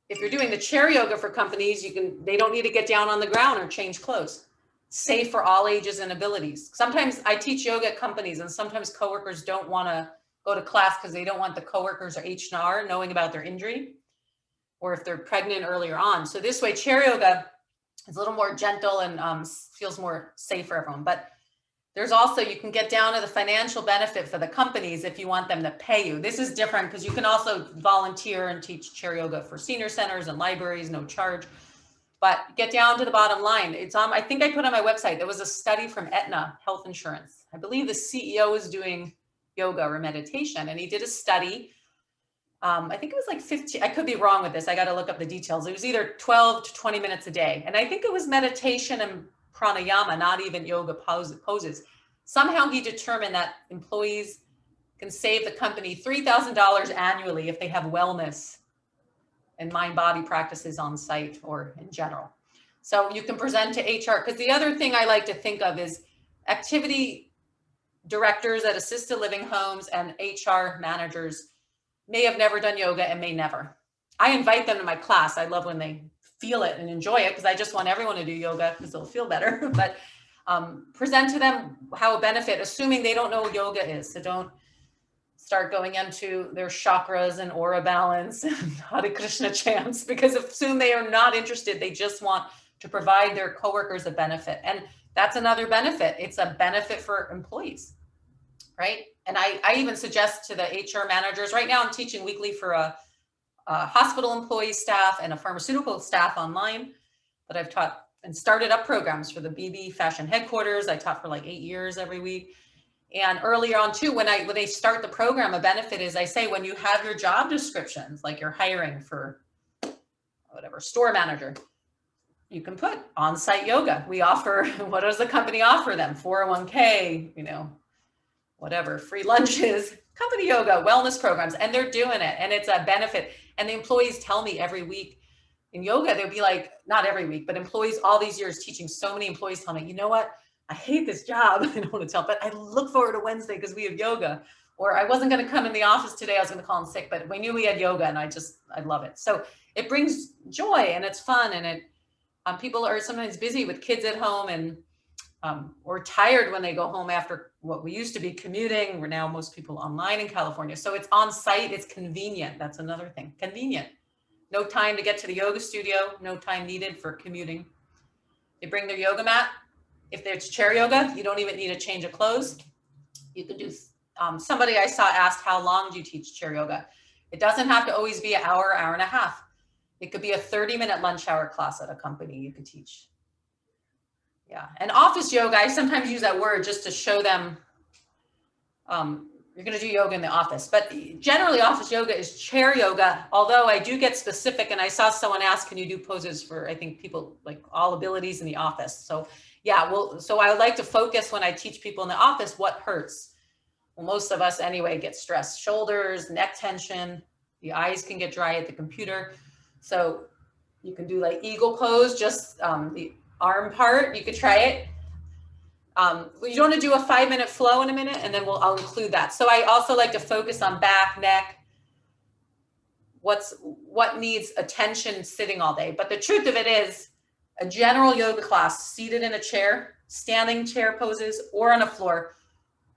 if you're doing the chair yoga for companies, they don't need to get down on the ground or change clothes. Safe for all ages and abilities. Sometimes I teach yoga at companies and sometimes coworkers don't want to go to class because they don't want the coworkers or HR knowing about their injury or if they're pregnant earlier on. So this way, chair yoga is a little more gentle and feels more safe for everyone. But there's also, you can get down to the financial benefit for the companies if you want them to pay you. This is different because you can also volunteer and teach chair yoga for senior centers and libraries, no charge. But get down to the bottom line. It's on, I think I put on my website, there was a study from Aetna Health Insurance. I believe the CEO is doing yoga or meditation, and he did a study. I think it was like 15, I could be wrong with this. I got to look up the details. It was either 12 to 20 minutes a day. And I think it was meditation and pranayama, not even yoga poses. Somehow he determined that employees can save the company $3,000 annually if they have wellness and mind-body practices on site or in general. So you can present to HR, because the other thing I like to think of is activity directors at assisted living homes and HR managers may have never done yoga and may never. I invite them to my class. I love when they feel it and enjoy it because I just want everyone to do yoga because they'll feel better. But present to them how a benefit, assuming they don't know what yoga is. So start going into their chakras and aura balance and Hare Krishna chants, because soon they are not interested. They just want to provide their coworkers a benefit. And that's another benefit. It's a benefit for employees, right? And I even suggest to the HR managers, right now I'm teaching weekly for a hospital employee staff and a pharmaceutical staff online, but I've taught and started up programs for the BB Fashion headquarters. I taught for like 8 years every week. And earlier on too, when they start the program, a benefit is I say, when you have your job descriptions, like you're hiring for whatever, store manager, you can put on-site yoga. We offer, what does the company offer them? 401k, you know, whatever, free lunches, company yoga, wellness programs, and they're doing it. And it's a benefit. And the employees tell me every week in yoga, they'll be like, not every week, but employees all these years teaching, so many employees tell me, you know what? I hate this job. I don't want to tell, but I look forward to Wednesday because we have yoga. Or I wasn't going to come in the office today. I was going to call in sick, but we knew we had yoga and I love it. So it brings joy and it's fun. And people are sometimes busy with kids at home and or tired when they go home after what we used to be commuting. We're now most people online in California. So it's on site. It's convenient. That's another thing. Convenient. No time to get to the yoga studio. No time needed for commuting. They bring their yoga mat. If there's chair yoga, you don't even need a change of clothes. You can do, somebody I saw asked, how long do you teach chair yoga? It doesn't have to always be an hour, hour and a half. It could be a 30-minute lunch hour class at a company you could teach. Yeah, and office yoga, I sometimes use that word just to show them you're going to do yoga in the office. But generally, office yoga is chair yoga, although I do get specific. And I saw someone ask, can you do poses for, I think, people like all abilities in the office? So yeah, well, so I would like to focus when I teach people in the office, what hurts? Well, most of us anyway get stressed, shoulders, neck tension, the eyes can get dry at the computer. So you can do like eagle pose, just the arm part, you could try it. You want to do a 5-minute flow in a minute, and then I'll include that. So I also like to focus on back, neck, what needs attention sitting all day. But the truth of it is, a general yoga class seated in a chair, standing chair poses, or on a floor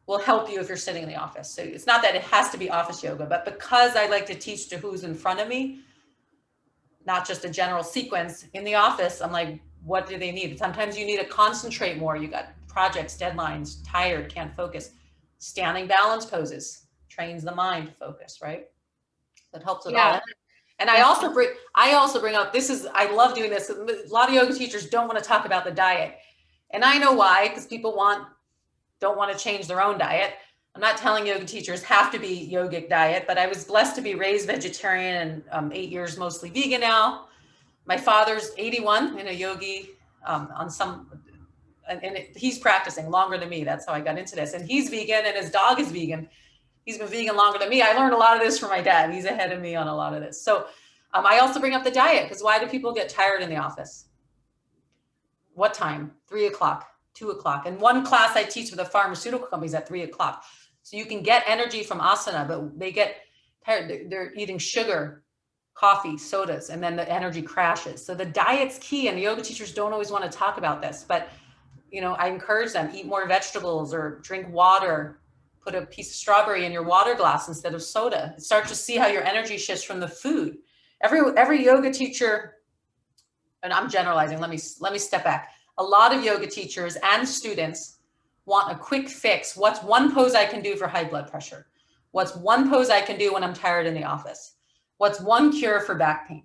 will help you if you're sitting in the office. So it's not that it has to be office yoga, but because I like to teach to who's in front of me, not just a general sequence in the office, I'm like, what do they need? Sometimes you need to concentrate more. You got projects, deadlines, tired, can't focus. Standing balance poses trains the mind to focus, right? That helps with all. And I also bring up, I love doing this. A lot of yoga teachers don't want to talk about the diet. And I know why, because people don't want to change their own diet. I'm not telling yoga teachers have to be yogic diet, but I was blessed to be raised vegetarian and 8 years mostly vegan now. My father's 81 and a yogi he's practicing longer than me. That's how I got into this. And he's vegan and his dog is vegan. He's been vegan longer than me. I learned a lot of this from my dad. He's ahead of me on a lot of this. So I also bring up the diet, because why do people get tired in the office? What time? 3 o'clock, 2 o'clock. And one class I teach with the pharmaceutical companies at 3 o'clock. So you can get energy from asana, but they get tired. They're eating sugar, coffee, sodas, and then the energy crashes. So the diet's key, and yoga teachers don't always want to talk about this, but I encourage them, eat more vegetables or drink water, put a piece of strawberry in your water glass instead of soda. Start to see how your energy shifts from the food. Every yoga teacher, and I'm generalizing, let me step back. A lot of yoga teachers and students want a quick fix. What's one pose I can do for high blood pressure? What's one pose I can do when I'm tired in the office? What's one cure for back pain?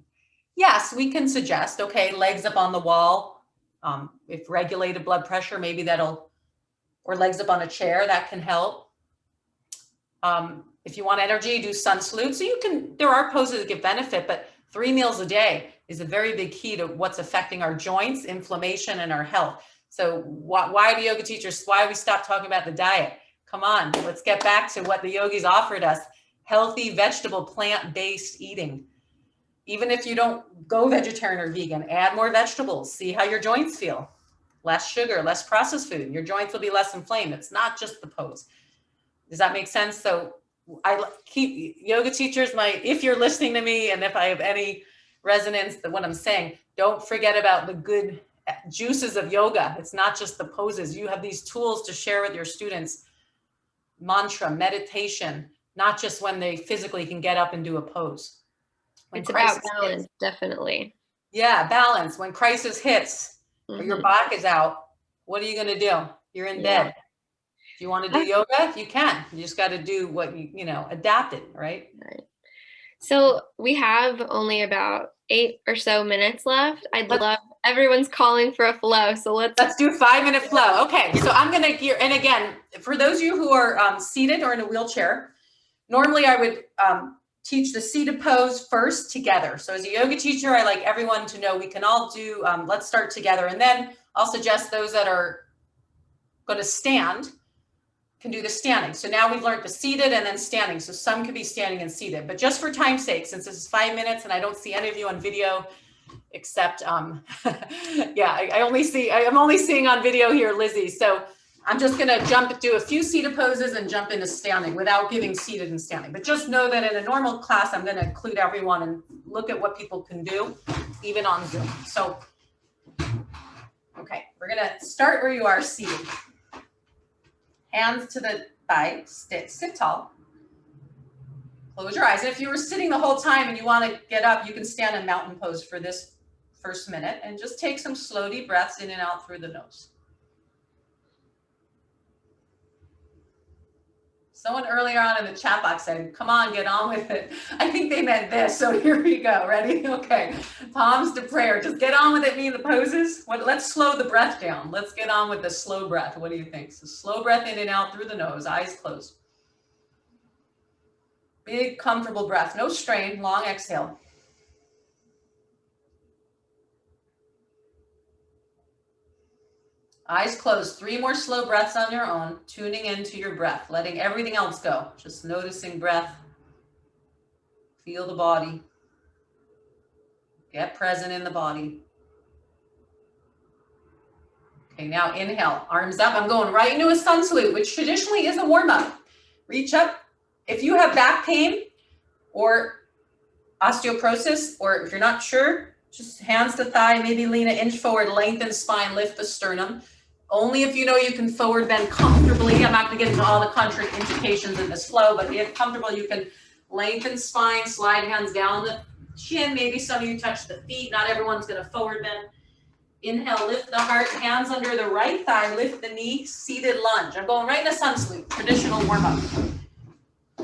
Yes, we can suggest, okay, legs up on the wall. If regulated blood pressure, maybe or legs up on a chair, that can help. If you want energy, do sun salute. So there are poses that give benefit, but 3 meals a day is a very big key to what's affecting our joints, inflammation, and our health. So why do yoga teachers, why we stop talking about the diet? Come on, let's get back to what the yogis offered us. Healthy, vegetable, plant-based eating. Even if you don't go vegetarian or vegan, add more vegetables. See how your joints feel. Less sugar, less processed food. Your joints will be less inflamed. It's not just the pose. Does that make sense? So I keep yoga teachers, if you're listening to me and if I have any resonance to what I'm saying, don't forget about the good juices of yoga. It's not just the poses. You have these tools to share with your students. Mantra, meditation, not just when they physically can get up and do a pose. When It's about crisis balance, hits. definitely. Yeah, balance. When crisis hits or your Mhm. back is out, what are you going to do? You're in Yeah. bed. If you want to do yoga, you can. You just got to do what you know, adapt it, right? Right. So we have only about 8 or so minutes left. I'd love everyone's calling for a flow. So Let's do 5-minute flow. Okay, so I'm gonna gear, and again, for those of you who are seated or in a wheelchair, normally I would teach the seated pose first together. So as a yoga teacher, I like everyone to know we can all do, let's start together. And then I'll suggest those that are gonna stand can do the standing. So now we've learned the seated and then standing. So some could be standing and seated, but just for time's sake, since this is 5 minutes and I don't see any of you on video, except yeah, I'm only seeing on video here Lizzie. So I'm just gonna do a few seated poses and jump into standing without giving seated and standing. But just know that in a normal class, I'm gonna include everyone and look at what people can do, even on Zoom. So, okay, we're gonna start where you are seated. Hands to the thigh, sit tall. Close your eyes. And if you were sitting the whole time and you wanna get up, you can stand in mountain pose for this first minute and just take some slow deep breaths in and out through the nose. Someone earlier on in the chat box said, come on, get on with it. I think they meant this. So here we go. Ready? Okay. Palms to prayer. Just get on with it, mean the poses. Let's slow the breath down. Let's get on with the slow breath. What do you think? So slow breath in and out through the nose, eyes closed. Big, comfortable breath. No strain. Long exhale. Eyes closed. 3 more slow breaths on your own, tuning into your breath, letting everything else go. Just noticing breath. Feel the body. Get present in the body. Okay, now inhale, arms up. I'm going right into a sun salute, which traditionally is a warm-up. Reach up. If you have back pain or osteoporosis, or if you're not sure, just hands to thigh, maybe lean an inch forward, lengthen spine, lift the sternum. Only if you know you can forward bend comfortably. I'm not going to get into all the contraindications in this flow, but if comfortable, you can lengthen spine, slide hands down the chin. Maybe some of you touch the feet. Not everyone's going to forward bend. Inhale, lift the heart, hands under the right thigh, lift the knee, seated lunge. I'm going right in a sun salute, traditional warm-up.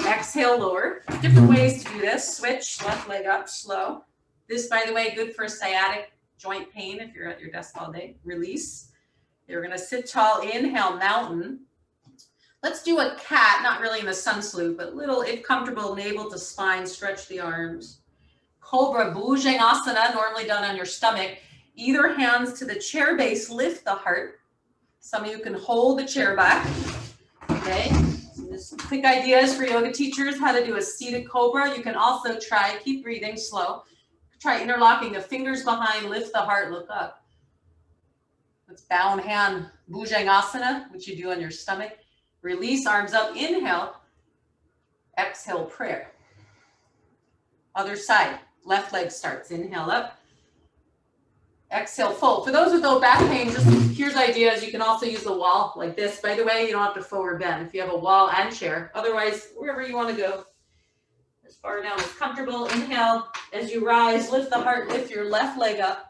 Exhale, lower. Different ways to do this. Switch, left leg up, slow. This, by the way, good for sciatic joint pain if you're at your desk all day. Release. You're going to sit tall. Inhale, mountain. Let's do a cat, not really in the sun salute, but little, if comfortable, navel to spine, stretch the arms. Cobra, Bhujangasana, normally done on your stomach. Either hands to the chair base, lift the heart. Some of you can hold the chair back. Okay, so just quick ideas for yoga teachers, how to do a seated cobra. You can also try, keep breathing slow. Try interlocking the fingers behind, lift the heart, look up. Let's bound hand, Bhujangasana, which you do on your stomach. Release, arms up, inhale. Exhale, prayer. Other side, left leg starts, inhale up. Exhale, fold. For those with low back pain, just here's ideas. You can also use the wall like this. By the way, you don't have to forward bend if you have a wall and chair. Otherwise, wherever you want to go, as far down as comfortable. Inhale, as you rise, lift the heart, lift your left leg up.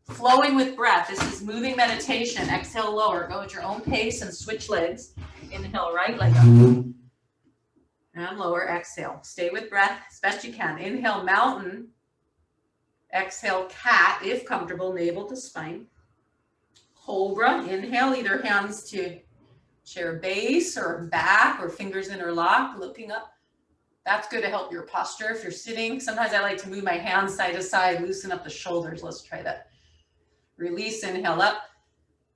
Flowing with breath. This is moving meditation. Exhale, lower. Go at your own pace and switch legs. Inhale, right leg up. And lower, exhale. Stay with breath as best you can. Inhale, mountain. Exhale, cat, if comfortable, navel to spine. Cobra, inhale, either hands to chair base or back or fingers interlocked, looking up. That's good to help your posture if you're sitting. Sometimes I like to move my hands side to side, loosen up the shoulders. Let's try that. Release, inhale up,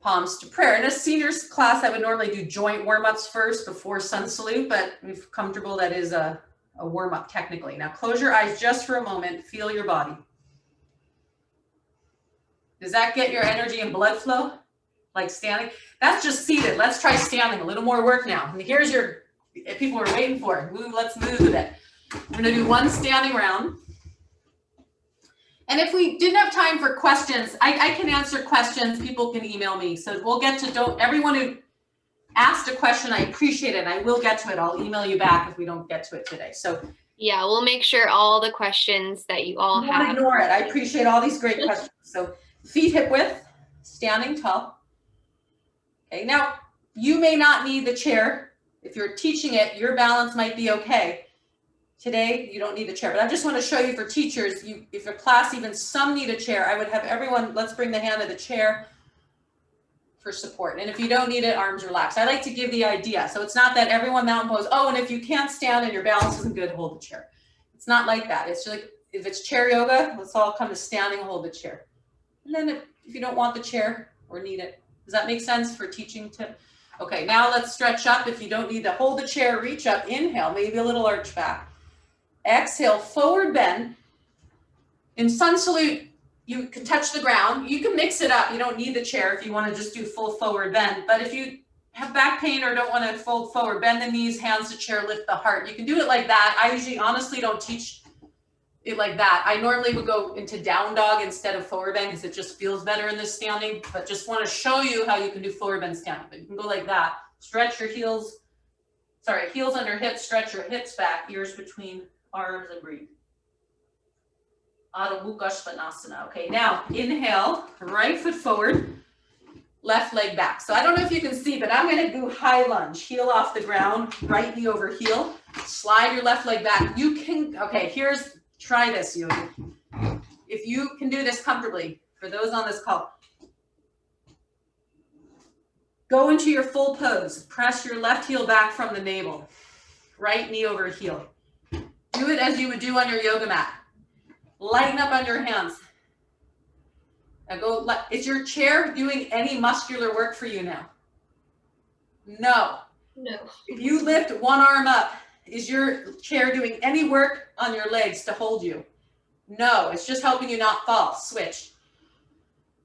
palms to prayer. In a seniors class, I would normally do joint warm-ups first before sun salute, but if comfortable, that is a warm-up technically. Now close your eyes just for a moment, feel your body. Does that get your energy and blood flow? Like standing? That's just seated. Let's try standing. A little more work now. And here's your, if people are waiting for it, let's move with it. We're gonna do one standing round. And if we didn't have time for questions, I can answer questions. People can email me. So we'll get to, asked a question. I appreciate it. And I will get to it. I'll email you back if we don't get to it today. So yeah, we'll make sure all the questions that you all have. Don't ignore it. I appreciate all these great questions. So feet hip width, standing tall. Okay, now you may not need the chair. If you're teaching it, your balance might be okay. Today, you don't need the chair, but I just want to show you for teachers, if your class, even some need a chair, I would have everyone, let's bring the hand to the chair for support. And if you don't need it, arms relaxed. I like to give the idea. So it's not that everyone mountain pose, oh, and if you can't stand and your balance isn't good, hold the chair. It's not like that. It's just like, if it's chair yoga, let's all come to standing, hold the chair. And then if you don't want the chair or need it, does that make sense for teaching tip? Okay, now let's stretch up. If you don't need to hold the chair, reach up, inhale, maybe a little arch back. Exhale, forward bend. In sun salute, you can touch the ground. You can mix it up. You don't need the chair if you want to just do full forward bend. But if you have back pain or don't want to fold forward, bend the knees, hands to chair, lift the heart. You can do it like that. I usually honestly don't teach it like that. I normally would go into down dog instead of forward bend because it just feels better in this standing, but just want to show you how you can do forward bend standing. But you can go like that. Stretch your heels, heels under hips, stretch your hips back, ears between arms, and breathe. Adho Mukha Svanasana. Okay, now inhale, right foot forward, left leg back. So I don't know if you can see, but I'm going to do high lunge, heel off the ground, right knee over heel, slide your left leg back. You can, okay, try this, yogi. If you can do this comfortably, for those on this call, go into your full pose. Press your left heel back from the navel, right knee over heel. Do it as you would do on your yoga mat. Lighten up on your hands. Now go, is your chair doing any muscular work for you now? No. No. If you lift one arm up, is your chair doing any work on your legs to hold you? No, it's just helping you not fall. Switch.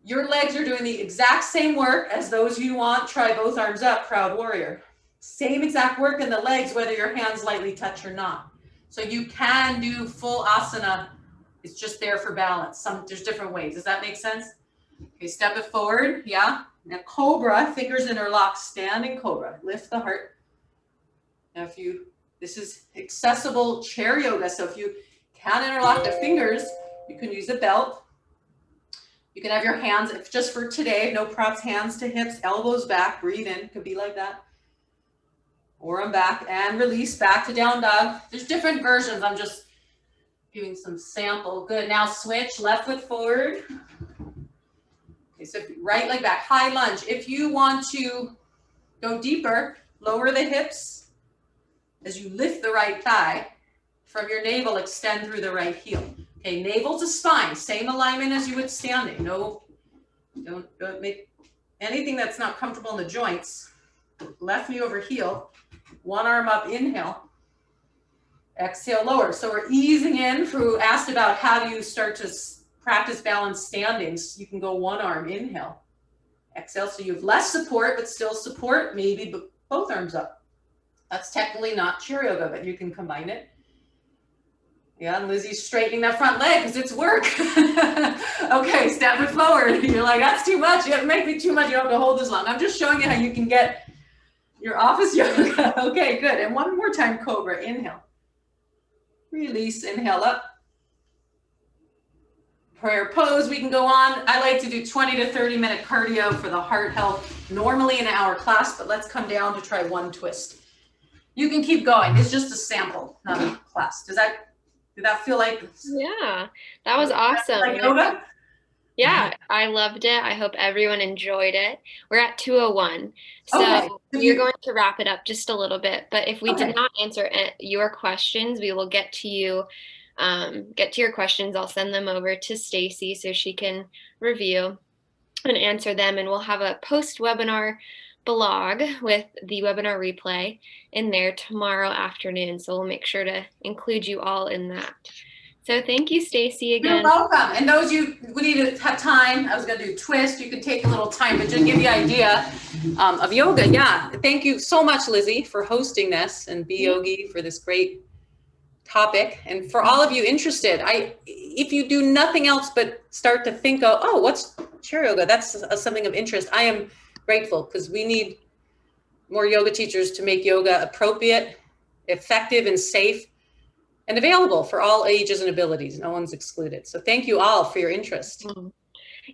Your legs are doing the exact same work as those you want. Try both arms up, proud warrior. Same exact work in the legs, whether your hands lightly touch or not. So you can do full asana. It's just there for balance. There's different ways. Does that make sense? Okay, step it forward. Yeah. Now Cobra, fingers interlock, standing Cobra. Lift the heart. Now this is accessible chair yoga. So if you can't interlock the fingers, you can use a belt. You can have your hands, if just for today, no props, hands to hips, elbows back, breathe in, could be like that. Or I'm back and release back to down dog. There's different versions. I'm just giving some sample. Good. Now switch, left foot forward. Okay, so right leg back, high lunge. If you want to go deeper, lower the hips as you lift the right thigh. From your navel, extend through the right heel. Okay, navel to spine, same alignment as you would standing. No, don't make anything that's not comfortable in the joints. Left knee over heel, one arm up, inhale. Exhale, lower. So we're easing in. Who asked about how do you start to practice balance standings? You can go one arm, inhale. Exhale, so you have less support, but still support, maybe both arms up. That's technically not chair yoga, but you can combine it. Yeah, and Lizzie's straightening that front leg because it's work. Okay, step it forward. You're like, that's too much. You make me too much. You don't have to hold this long. I'm just showing you how you can get your office yoga. Okay, good. And one more time, Cobra. Inhale. Release, inhale up. Prayer pose, we can go on. I like to do 20 to 30 minute cardio for the heart health, normally an hour class, but let's come down to try one twist. You can keep going. It's just a sample, not a class. Did that feel like? Yeah, that was awesome. Like yoga? Yeah, I loved it. I hope everyone enjoyed it. We're at 2:01, so Okay. we're going to wrap it up just a little bit. But if we did not answer your questions, we will get to you. Get to your questions. I'll send them over to Stacie so she can review and answer them. And we'll have a post-webinar blog with the webinar replay in there tomorrow afternoon. So we'll make sure to include you all in that. So thank you, Stacie, again. You're welcome. And those we need to have time. I was going to do twist. You could take a little time, but just give you an idea of yoga. Yeah. Thank you so much, Lizzie, for hosting this, and beYogi for this great topic. And for all of you interested, if you do nothing else but start to think of, what's chair yoga? That's something of interest. I am grateful because we more yoga teachers to make yoga appropriate, effective, and safe, and available for all ages and abilities. No one's excluded. So thank you all for your interest.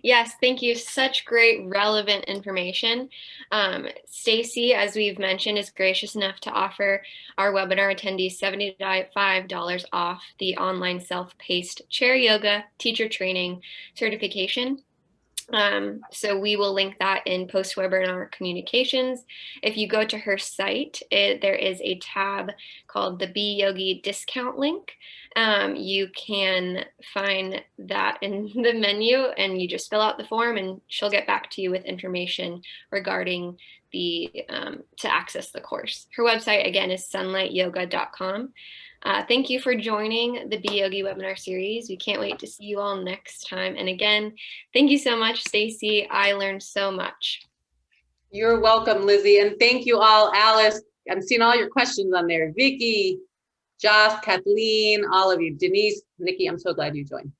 Yes, thank you. Such great, relevant information. Stacie, as we've mentioned, is gracious enough to offer our webinar attendees $75 off the online self-paced chair yoga teacher training certification. So we will link that in post-webinar communications. If you go to her site, there is a tab called the beYogi discount link. You can find that in the menu, and you just fill out the form and she'll get back to you with information regarding the to access the course. Her website again is sunlightyoga.com. Thank you for joining the beYogi webinar series. We can't wait to see you all next time. And again, thank you so much, Stacie. I learned so much. You're welcome, Lizzie. And thank you all, Alice. I'm seeing all your questions on there. Vicky, Josh, Kathleen, all of you. Denise, Nikki, I'm so glad you joined.